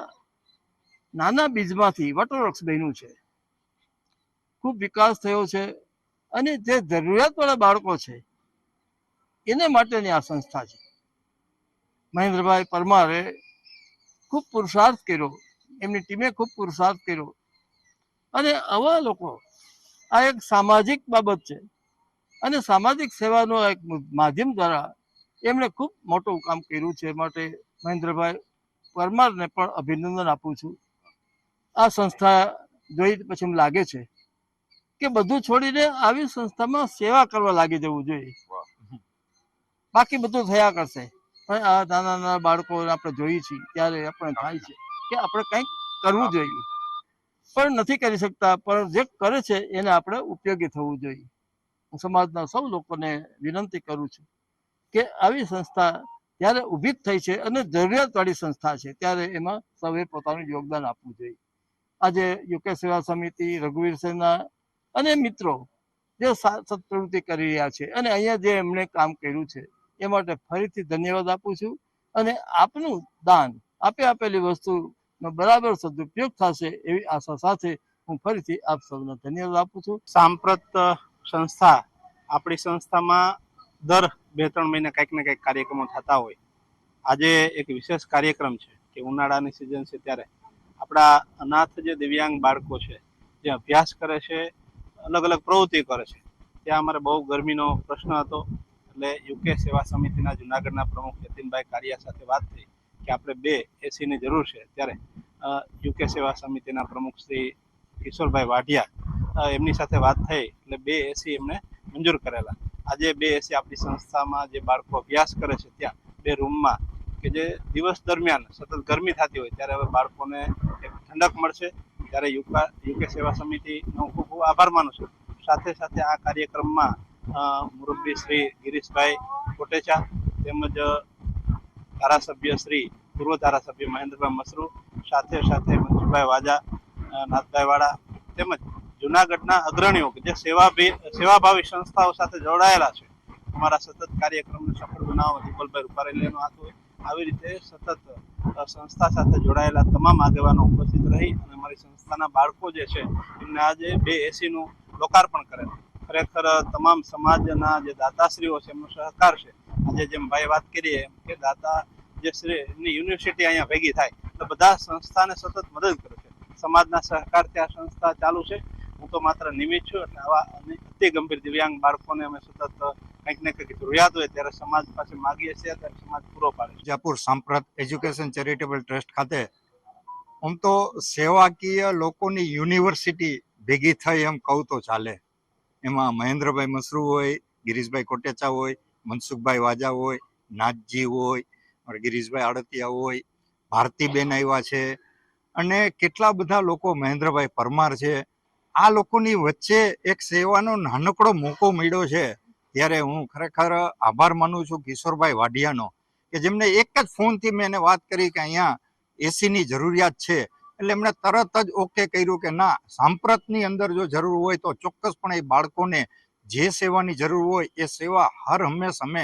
S15: નાના બીજમાંથી વટવૃક્ષ બન્યું છે. ખૂબ વિકાસ થયો છે અને જે જરૂરિયાતવાળા બાળકો છે એને માટેની આ સંસ્થા છે. મહેન્દ્રભાઈ પરમારે ખૂબ પુરુષાર્થ કર્યો, એમની ટીમે ખૂબ પુરુષાર્થ કર્યો અને આવા લોકો, આ એક સામાજિક બાબત છે અને સામાજિક સેવાનો એક માધ્યમ દ્વારા એમણે ખૂબ મોટું કામ કર્યું છે. માટે મહેન્દ્રભાઈ પરમારને પણ અભિનંદન આપું છું. આ સંસ્થા જોઈ પછી એમ લાગે છે કે બધું છોડીને આવી સંસ્થામાં સેવા કરવા લાગી જવું જોઈએ. બાકી બધું થયા કરશે. પણ આ નાના નાના બાળકોને આપણે જોઈએ છીએ ત્યારે આપણે થાય છે કે આપણે કંઈક કરવું જોઈએ, પણ નથી કરી શકતા. પણ જે કરે છે એને આપણે ઉપયોગી થવું જોઈએ. હું સમાજના સૌ લોકોને વિનંતી કરું છું કે આવી સંસ્થા ત્યારે ઊભી જ થઈ છે અને જરૂરિયાતવાળી સંસ્થા છે, ત્યારે એમાં સૌએ પોતાનું યોગદાન આપવું જોઈએ. આજે યુકે સેવા સમિતિ, રઘુવીર સેના અને મિત્રો જે સતત પ્રવૃત્તિ કરી રહ્યા છે અને અહીંયા જે એમણે કામ કર્યું છે એ માટે ફરીથી ધન્યવાદ આપું છું. અને આપનું દાન, આપેલી વસ્તુનો બરાબર સદુપયોગ થશે એવી આશા સાથે હું ફરીથી આપ સૌને ધન્યવાદ આપું છું.
S16: સાંપ્રત સંસ્થા, આપણી સંસ્થામાં દર 2-3 મહિને કંઈક ને કંઈક કાર્યક્રમો થતા હોય. આજે એક વિશેષ કાર્યક્રમ છે કે ઉનાળાની સિઝન છે ત્યારે આપણા અનાથ જે દિવ્યાંગ બાળકો છે જે અભ્યાસ કરે છે, અલગ અલગ પ્રવૃત્તિ કરે છે, ત્યાં અમારે બહુ ગરમીનો પ્રશ્ન હતો. એટલે યુકે સેવા સમિતિના જુનાગઢના પ્રમુખ યતિનભાઈ કારિયા સાથે વાત થઈ કે આપણે 2 એસીની જરૂર છે. ત્યારે યુકે સેવા સમિતિના પ્રમુખ શ્રી કિશોરભાઈ વાઢિયા એમની સાથે વાત થઈ એટલે 2 એસી એમને મંજૂર કરેલા. આજે 2 એસી આપણી સંસ્થામાં જે બાળકો અભ્યાસ કરે છે ત્યાં 2 રૂમમાં કે જે દિવસ દરમિયાન સતત ગરમી થતી હોય ત્યારે હવે બાળકોને એક ઠંડક મળશે. ત્યારે યુકે સેવા સમિતિનો ખૂબ ખૂબ આભાર માનું છું. સાથે સાથે આ કાર્યક્રમમાં મુરબ્બી શ્રી ગિરીશભાઈ કોટેચા તેમજ ધારાસભ્ય શ્રી પૂર્વ ધારાસભ્ય મહેન્દ્રભાઈ મસરૂ, સાથે સાથે મનસુખભાઈ વાજા, નાથભાઈ વાળા તેમજ જુનાગઢના અગ્રણીઓ કે જે સેવાભાવી સંસ્થાઓ સાથે જોડાયેલા છે. અમારા સતત કાર્યક્રમને સફળ બનાવવા ધીપલભાઈ રૂપારેલીનો હાથ હોય. આવી રીતે સતત સંસ્થા સાથે જોડાયેલા તમામ આગેવાનો ઉપસ્થિત રહી અને અમારી સંસ્થાના બાળકો જે છે એમને આજે 2 એસીનું લોકાર્પણ કરેલું. ખરેખર તમામ સમાજના જે દાતાશ્રીઓ છે એમનો સહકાર છે. આજે જેમ ભાઈ વાત કરીએ કે દાતા જે શ્રી એમની યુનિવર્સિટી અહીંયા ભેગી થાય તો બધા સંસ્થાને સતત મદદ કરે છે. સમાજના સહકારથી આ સંસ્થા ચાલુ છે. હું તો માત્ર નિમિત્ત છું. એટલે આવા અતિ ગંભીર દિવ્યાંગ બાળકોને અમે સતત કંઈક ને કંઈક જરૂરિયાત હોય ત્યારે સમાજ પાસે માગીએ છીએ, ત્યારે સમાજ પૂરો પાડે છે.
S17: વિજાપુર સાંપ્રત એજ્યુકેશન ચેરિટેબલ ટ્રસ્ટ ખાતે આમ તો સેવાકીય લોકોની યુનિવર્સિટી ભેગી થઈ એમ કહું તો ચાલે. એમાં મહેન્દ્રભાઈ મસરૂ હોય, ગિરીશભાઈ કોટેચા હોય, મનસુખભાઈ વાજા હોય, નાથજી હોય, ગિરીશભાઈ આડતિયા હોય, ભારતીબેન આવ્યા છે અને કેટલા બધા લોકો, મહેન્દ્રભાઈ પરમાર છે. આ લોકોની વચ્ચે એક સેવાનો નાનકડો મોકો મળ્યો છે ત્યારે હું ખરેખર આભાર માનું છું કિશોરભાઈ વાઢિયાનો, કે જેમને એક જ ફોનથી મેં એને વાત કરી કે અહીંયા એસીની જરૂરિયાત છે. એટલે એમણે તરત જ ઓકે કર્યું કે ના, સાંપ્રતની અંદર જો જરૂર હોય તો ચોક્કસપણે એ બાળકોને જે સેવાની જરૂર હોય એ સેવા હર હંમેશ અમે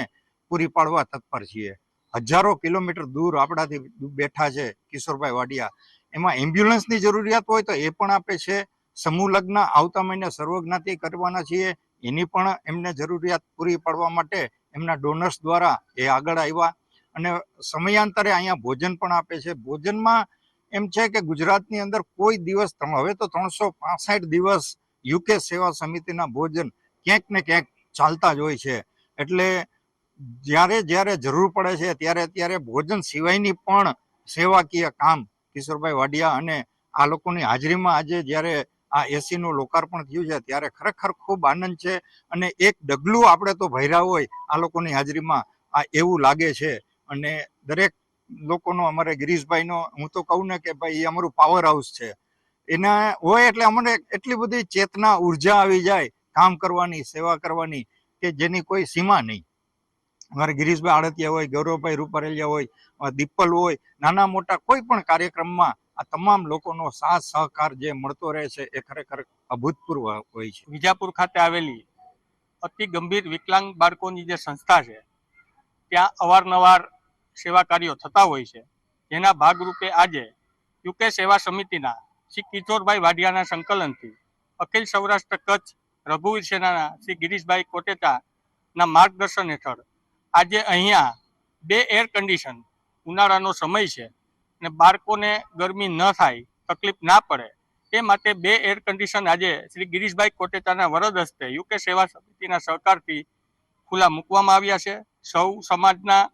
S17: પૂરી પાડવા તત્પર છીએ. હજારો કિલોમીટર દૂર આપણાથી બેઠા છે કિશોરભાઈ વાડિયા. એમાં એમ્બ્યુલન્સની જરૂરિયાત હોય તો એ પણ આપે છે. સમૂહ લગ્ન આવતા મહિને સર્વજ્ઞાતિ કરવાના છીએ, એની પણ એમને જરૂરિયાત પૂરી પાડવા માટે એમના ડોનર્સ દ્વારા એ આગળ આવ્યા. અને સમયાંતરે અહીંયા ભોજન પણ આપે છે. ભોજનમાં એમ છે કે ગુજરાતની અંદર કોઈ દિવસ, હવે તો 365 દિવસ યુકે સેવા સમિતિના ભોજન ક્યાંક ને ક્યાંક ચાલતા જ હોય છે. એટલે જ્યારે જરૂર પડે છે ત્યારે ભોજન સિવાયની પણ સેવાકીય કામ કિશોરભાઈ વાડિયા અને આ લોકોની હાજરીમાં આજે જ્યારે આ એસીનું લોકાર્પણ થયું છે ત્યારે ખરેખર ખૂબ આનંદ છે. અને એક ડગલું આપણે તો ભર્યા હોય આ લોકોની હાજરીમાં, આ એવું લાગે છે. અને દરેક લોકોનો, અમારે ગિરીશભાઈનો હું તો કહું ને કે ભાઈ એ અમારું પાવર હાઉસ છે. એના હોય એટલે અમને એટલી બધી ચેતના, ઉર્જા આવી જાય કામ કરવાની, સેવા કરવાની કે જેની કોઈ સીમા નહીં. અમારે ગિરીશભાઈ આડતિયા હોય, ગૌરવભાઈ રૂપારેલિયા હોય, દીપલ હોય, નાના મોટા કોઈ પણ કાર્યક્રમમાં આ તમામ લોકોનો સાથ સહકાર જે મળતો રહે છે એ ખરેખર અભૂતપૂર્વ હોય છે.
S18: વિજાપુર ખાતે આવેલી અતિ ગંભીર વિકલાંગ બાળકોની જે સંસ્થા છે ત્યાં અવારનવાર સેવા કાર્યો થતા હોય છે. જેના ભાગરૂપે આજે યુકે સેવા સમિતિના શ્રી કિશોરભાઈ વાઢિયાના સંકલનથી અખિલ સૌરાષ્ટ્ર કચ્છ રઘુવીર સેનાના શ્રી ગિરીશભાઈ કોટેચાના માર્ગદર્શન હેઠળ આજે અહીંયા 2 એર કન્ડિશન, ઉનાળાનો સમય છે અને બાળકોને ગરમી ન થાય, તકલીફ ના પડે એ માટે 2 એર કન્ડિશન આજે શ્રી ગિરીશભાઈ કોટેચાના વરદ હસ્તે યુકે સેવા સમિતિના સહકારથી ખુલ્લા મૂકવામાં આવ્યા છે. સૌ સમાજના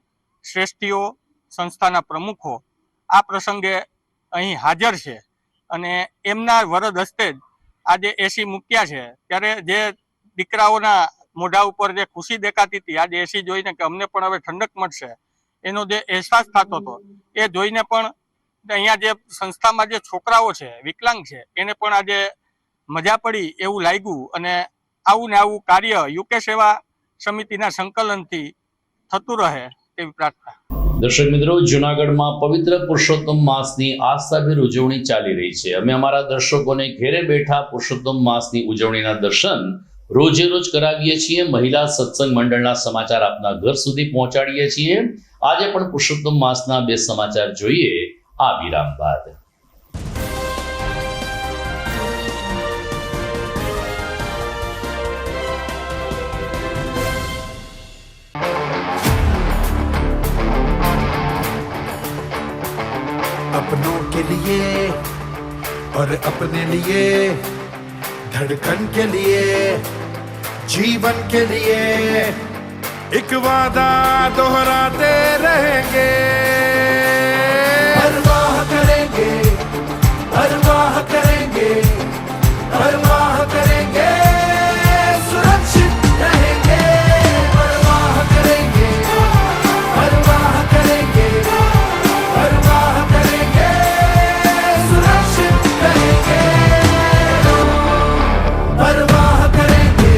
S18: શ્રેષ્ઠીઓ, સંસ્થાના પ્રમુખો આ પ્રસંગે અહીં હાજર છે અને એમના વરદ હસ્તે જ આજે એસી મૂક્યા છે. ત્યારે જે દીકરાઓના મોઢા ઉપર જે ખુશી દેખાતી હતી આજે એસી જોઈને કે અમને પણ હવે ઠંડક મળશે એનો જે અહેસાસ થતો હતો એ જોઈને પણ અહીંયા જે સંસ્થામાં જે છોકરાઓ છે, વિકલાંગ છે, એને પણ આજે મજા પડી એવું લાગ્યું. અને આવું ને આવું કાર્ય યુકે સેવા સમિતિના સંકલનથી થતું રહે તેવી પ્રાર્થના.
S1: દર્શક મિત્રો, જૂનાગઢમાં પવિત્ર પુરુષોત્તમ માસની આસ્થાભેર ઉજવણી ચાલી રહી છે. અમે અમારા દર્શકોને ઘેરે બેઠા પુરુષોત્તમ માસની ઉજવણીના દર્શન રોજે રોજ કરાવીએ છીએ. મહિલા સત્સંગ મંડળના સમાચાર આપના ઘર સુધી પહોંચાડીએ છીએ. આજે પણ પુરુષોત્તમ માસના 2 સમાચાર જોઈએ આ વિરામ બાદ.
S19: अपनों के लिए और अपने लिए, धड़कन के लिए, जीवन के लिए एक वादा दोहराते रहेंगे। परवाह करेंगे, परवाह करेंगे, परवाह करेंगे, सुरक्षित रहेंगे। परवाह करेंगे, परवाह करेंगे, परवाह करेंगे, सुरक्षित रहेंगे। परवाह करेंगे।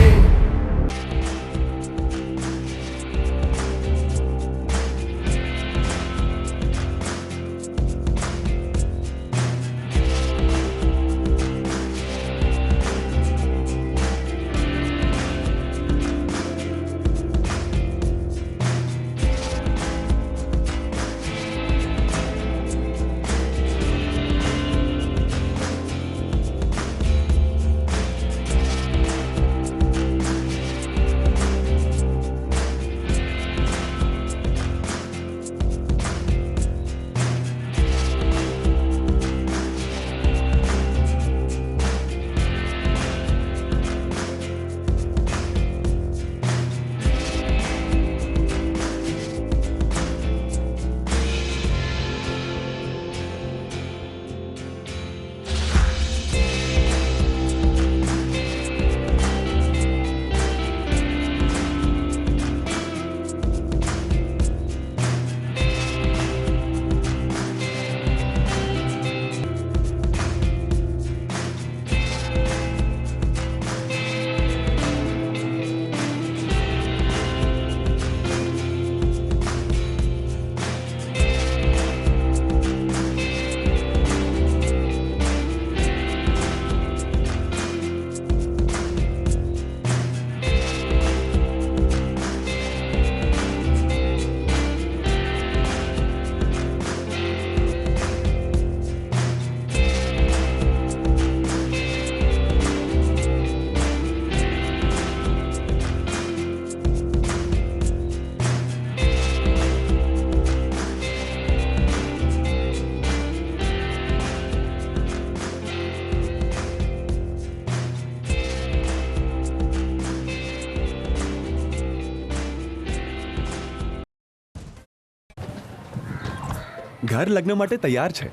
S20: ઘર લગ્ન માટે તૈયાર છે,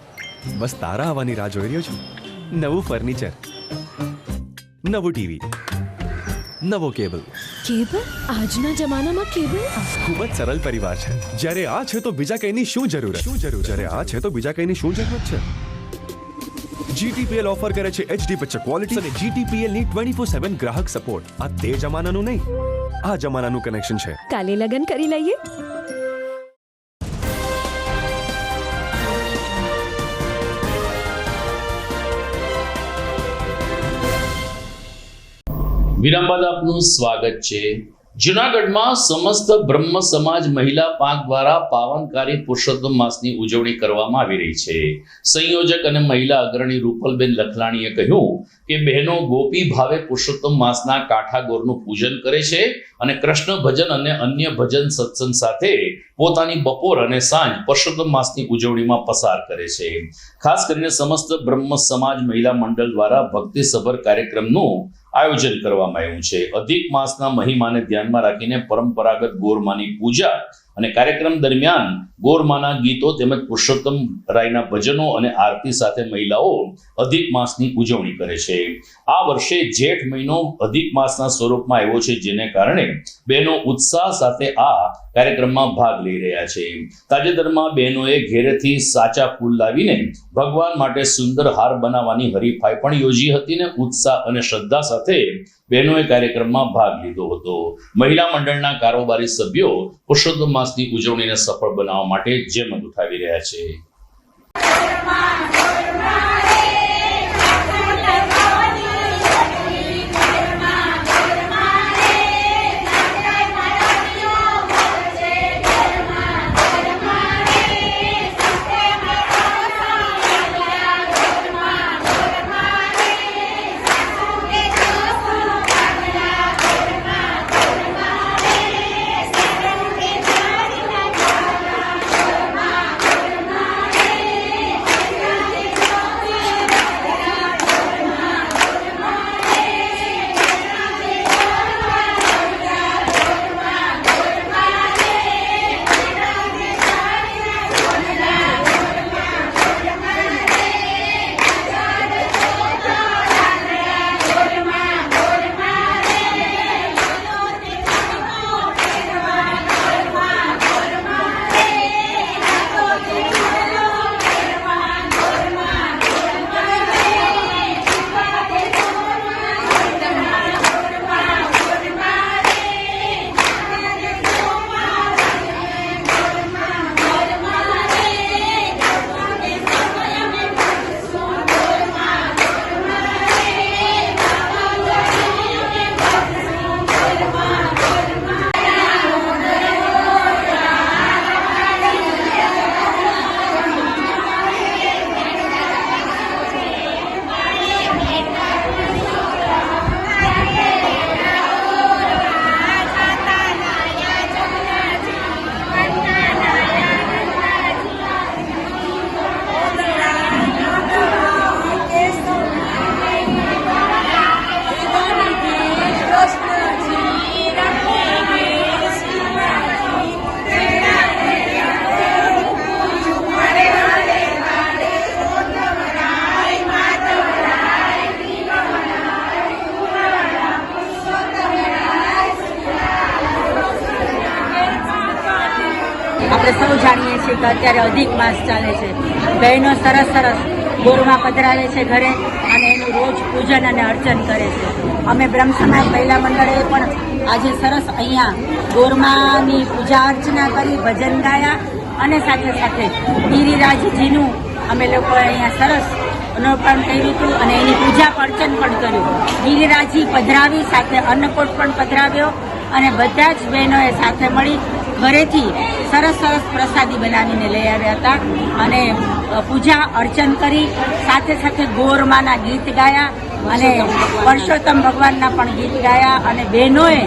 S20: બસ તારા આવવાની રાહ જોઈ રહ્યો છું. નવું ફર્નિચર, નવું ટીવી, નવો કેબલ.
S21: કેબલ? આજના જમાનામાં કેબલ?
S20: ખૂબ જ સરળ પરિવાર છે. જ્યારે આ છે તો બીજા કઈની શું જરૂર? જ્યારે આ છે તો બીજા કઈની શું જરૂરત છે? GTPL ઓફર કરે છે HD પિક્ચર ક્વોલિટી અને GTPL ની 24/7 ગ્રાહક સપોર્ટ. આ તે જમાનાનું નહીં, આ જમાનાનું કનેક્શન છે.
S21: કાલે લગન કરી લઈએ.
S1: વિરામ બાદ આપનું સ્વાગત છે. જૂનાગઢમાં સમસ્ત બ્રહ્મ સમાજ મહિલા પાંખ દ્વારા પાવનકારી પુરુષોત્તમ માસની ઉજવણી કરવામાં આવી રહી છે. સંયોજક અને મહિલા અગ્રણી રૂપલબેન લખલાણીએ કહ્યું કે બહેનો ગોપી ભાવે પુરુષોત્તમ માસના કાઠાગોરનું પૂજન કરે છે અને કૃષ્ણ ભજન અને અન્ય ભજન સત્સંગ સાથે પોતાની બપોર અને સાંજ પુરુષોત્તમ માસની ઉજવણીમાં પસાર કરે છે. ખાસ કરીને સમસ્ત બ્રહ્મ સમાજ મહિલા મંડળ દ્વારા ભક્તિસભર કાર્યક્રમનું આયોજન કરવામાં આવ્યું છે. અધિક માસના મહિમાને ધ્યાનમાં રાખીને પરંપરાગત ગોરમાની પૂજા અને કાર્યક્રમ દરમિયાન ગોરમાના ગીતો તેમજ પુરુષોત્તમ રાયના ભજનો અને આરતી સાથે મહિલાઓ અધિક માસની ઉજવણી કરે છે. આ વર્ષે જેઠ મહિનો અધિક માસના સ્વરૂપમાં આવ્યો છે, જેને કારણે બહેનો ઉત્સાહ સાથે આ કાર્યક્રમમાં ભાગ લઈ રહ્યા છે. તાજેતરમાં બહેનોએ ઘેરેથી સાચા ફૂલ લાવીને ભગવાન માટે સુંદર હાર બનાવવાની હરીફાઈ પણ યોજી હતી ને ઉત્સાહ અને શ્રદ્ધા સાથે બહેનોએ કાર્યક્રમમાં ભાગ લીધો હતો. મહિલા મંડળના કારોબારી સભ્યો પુરુષોત્તમ માસની ઉજવણીને સફળ બનાવવા માટે જહેમત ઉઠાવી રહ્યા છે.
S2: આપણે સૌ જાણીએ છીએ કે અત્યારે અધિક માસ ચાલે છે. બહેનો સરસ સરસ ગોરમાં પધરાવે છે ઘરે અને એનું રોજ પૂજન અને અર્ચન કરે છે. અમે બ્રહ્મ સમાજ મહિલા મંડળે પણ આજે સરસ અહીંયા ગોરમાની પૂજા અર્ચના કરી, ભજન ગાયા અને સાથે સાથે ગિરિરાજજીનું અમે લોકો અહીંયા સરસ અર્પણ કર્યું હતું અને એની પૂજા અર્ચન પણ કર્યું. ગિરિરાજજી પધરાવી, સાથે અન્નકૂટ પણ પધરાવ્યો અને બધા જ બહેનોએ સાથે મળી ઘરેથી સરસ સરસ પ્રસાદી બનાવીને લઈ આવ્યા હતા અને પૂજા અર્ચન કરી, સાથે સાથે ગોરમાના ગીત ગાયા અને પુરુષોત્તમ ભગવાનના પણ ગીત ગાયા અને બહેનોએ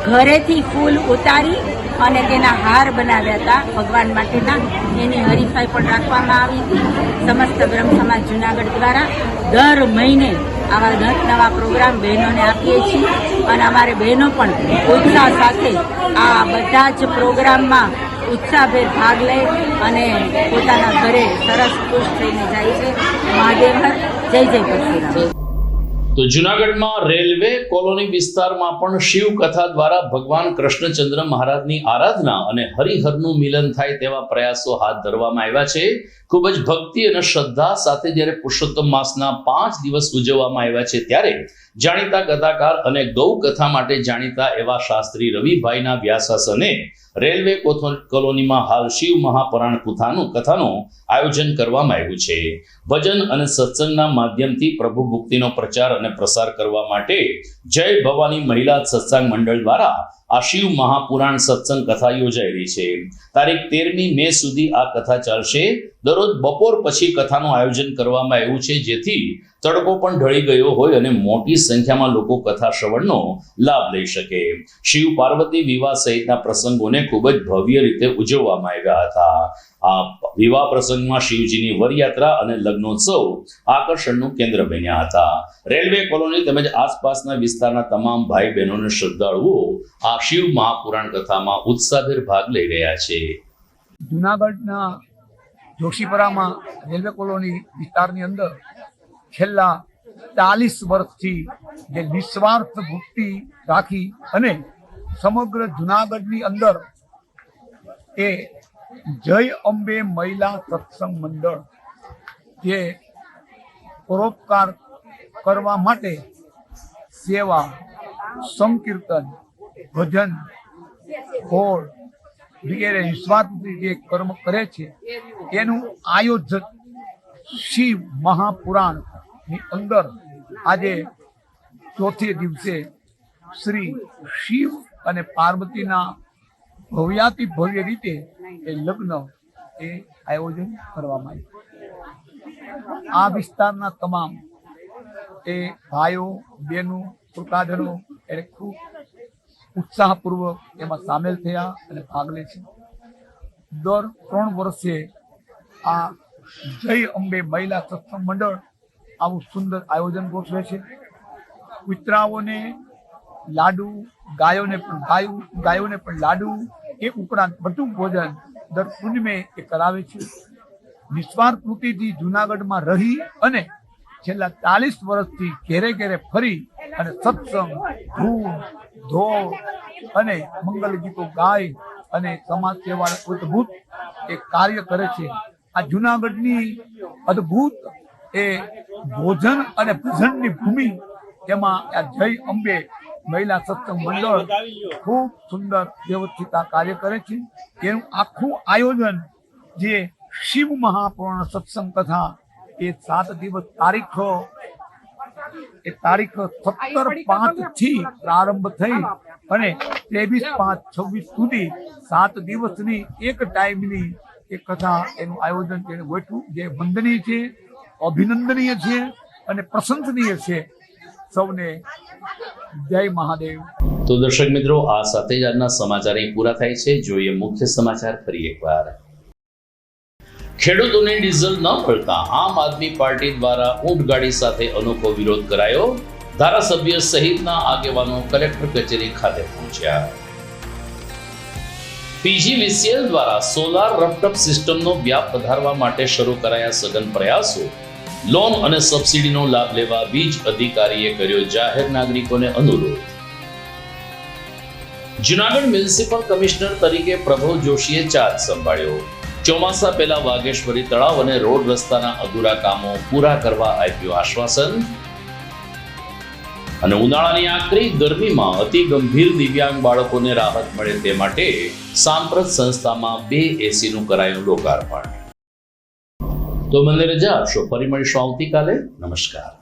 S2: ઘરેથી ફૂલ ઉતારી અને તેના હાર બનાવ્યા હતા ભગવાન માટેના. એની હરીફાઈ પણ રાખવામાં આવી હતી. સમસ્ત બ્રહ્મ સમાજ જુનાગઢ દ્વારા દર મહિને આવા નવા પ્રોગ્રામ બહેનોને આપીએ છીએ અને અમારે બહેનો પણ ઉત્સાહ સાથે આ બધા જ પ્રોગ્રામમાં ઉત્સાહભેર ભાગ લે અને પોતાના ઘરે સરસ ખુશ થઈને જાય છે. મહાદેવ હર, જય જય પરશુરામ.
S1: તો જુનાગઢમાં રેલવે કોલોની વિસ્તારમાં પણ શિવ કથા દ્વારા ભગવાન કૃષ્ણચંદ્ર મહારાજની આરાધના અને હરિહરનું મિલન થાય તેવા પ્રયાસો હાથ ધરવામાં આવ્યા છે. ખૂબ જ ભક્તિ અને શ્રદ્ધા સાથે જ્યારે પુરુષોત્તમ માસના 5 દિવસ ઉજવવામાં આવ્યા છે ત્યારે જાણીતા કથાકાર અને ગૌ કથા માટે જાણીતા એવા શાસ્ત્રી રવિભાઈના વ્યાસાસને રેલવે કોલોનીમાં હાલ શિવ મહાપુરાણ કથાનું આયોજન કરવામાં આવ્યું છે. ભજન અને સત્સંગના માધ્યમથી પ્રભુ ભક્તિનો પ્રચાર અને પ્રસાર કરવા માટે જય ભવાની મહિલા સત્સંગ મંડળ દ્વારા આ શિવ મહાપુરાણ સત્સંગ કથા યોજાઈ રહી છે. તારીખ 13મી મે સુધી આ કથા ચાલશે. દરરોજ બપોર પછી કથાનું આયોજન કરવામાં આવ્યું છે જેથી તડકો પણ ઢળી ગયો હોય અને મોટી સંખ્યામાં લોકો કથા શ્રવણનો લાભ લઈ શકે. શિવ પાર્વતી વિવાહ સહિતના પ્રસંગોને ખૂબ જ ભવ્ય રીતે ઉજવવામાં આવ્યા હતા. આ વિવાહ પ્રસંગમાં શિવજીની વરયાત્રા અને લગ્નોત્સવ આકર્ષણનું કેન્દ્ર બન્યા હતા. રેલવે કોલોની તેમજ આસપાસના વિસ્તારના તમામ ભાઈ બહેનો અને શ્રદ્ધાળુઓ આ શિવ મહાપુરાણ કથામાં ઉત્સાહભેર ભાગ લઈ રહ્યા છે.
S22: જુનાગઢના જોશીપરામાં રેલવે કોલોની વિસ્તારની અંદર છેલ્લા 40 વર્ષથી જે નિસ્વાર્થ ભક્તિ રાખી અને સમગ્ર જુનાગઢની અંદર એ જય અંબે મહિલા સત્સંગ મંડળ જે પરોપકાર કરવા માટે સેવા, સંકીર્તન, ભજન, ખોળ વગેરે નિસ્વાર્થથી જે કર્મ કરે છે એનું આયોજક શિવ મહાપુરાણ ની અંદર આજે ચોથે દિવસે શ્રી શિવ અને પાર્વતીના ભવ્યાતિ ભવ્ય રીતે એ લગ્ન એ આયોજન કરવામાં આવ્યું. આ વિસ્તારના તમામ એ ભાઈઓ બહેનો કૃપાધનો એને ખૂબ ઉત્સાહપૂર્વક એમાં સામેલ થયા અને ભાગ લે છે. દર 3 વર્ષે આ જય અંબે મહિલા સત્સંગ મંડળ આવું સુંદર આયોજન ગોઠવે છે. કૂતરાઓને લાડુ, ગાયોને પણ લાડુ એ ઉપરાંત બધું ભોજન દર પૂનમે એ કરાવે છે. નિસ્વાર્થ વૃત્તિથી જુનાગઢમાં રહી અને છેલ્લા 40 વર્ષથી ઘેરે ઘેરે ફરી અને સત્સંગ, ધૂન, ધોળ અને મંગલ ગીતો ગાય અને સમાજ સેવાના અદ્ભુત એ કાર્ય કરે છે. આ જુનાગઢની અદ્ભુત એ ભોજન અને ભજનની ભૂમિ, એમાં આ જય અંબે મહિલા સત્સંગ મંડળ ખૂબ સુંદર વ્યવસ્થિત આ કાર્ય કરે છે. એનું આખું આયોજન જે શિવ મહાપુરાણ સત્સંગ કથા એ 7 દિવસ તારીખ 17/5 થી પ્રારંભ થઈ અને 23/5/26 સુધી 7 દિવસની એક ટાઈમની એક કથા એનું આયોજન તેને ગોઠવ્યું, જે વંદનીય છે, અભિનંદનીય છે અને પ્રશંસનીય છે. સૌને જય મહાદેવ.
S1: તો દર્શક મિત્રો, આ સાથે જ આજના સમાચાર અહીં પૂરા થાય છે. જોઈએ મુખ્ય સમાચાર ફરી એકવાર. ખેડૂતોને ડીઝલ ન મળતા આમ આદમી પાર્ટી દ્વારા ઊંટગાડી સાથે અનોખો વિરોધ કરાયો. ધારાસભ્ય સહિતના આગેવાનો કલેક્ટર કચેરી ખાતે પહોંચ્યા. પીજીવીસીએલ દ્વારા સોલાર રફટપ સિસ્ટમનો વ્યાપ વધારવા માટે શરૂ કરાયા સઘન પ્રયાસો. લોન અને સબસિડીનો લાભ લેવા વીજ અધિકારીએ કર્યો જાહેર નાગરિકોને અનુરોધ. જુનાગઢ મ્યુનિસિપલ કમિશનર તરીકે પ્રભવ જોશીએ ચાર્જ સંભાળ્યો. ચોમાસા પહેલા વાઘેશ્વરી તળાવ અને રોડ રસ્તાના અધૂરા કામો પૂરા કરવા આપ્યું આશ્વાસન. અને ઉનાળાની આકરી ગરમીમાં અતિ ગંભીર દિવ્યાંગ બાળકોને રાહત મળે તે માટે સાંપ્રત સંસ્થામાં 2 એસીનું કરાયું લોકાર્પણ. તો મને રજા આપશો, ફરી મળીશું આવતીકાલે. નમસ્કાર.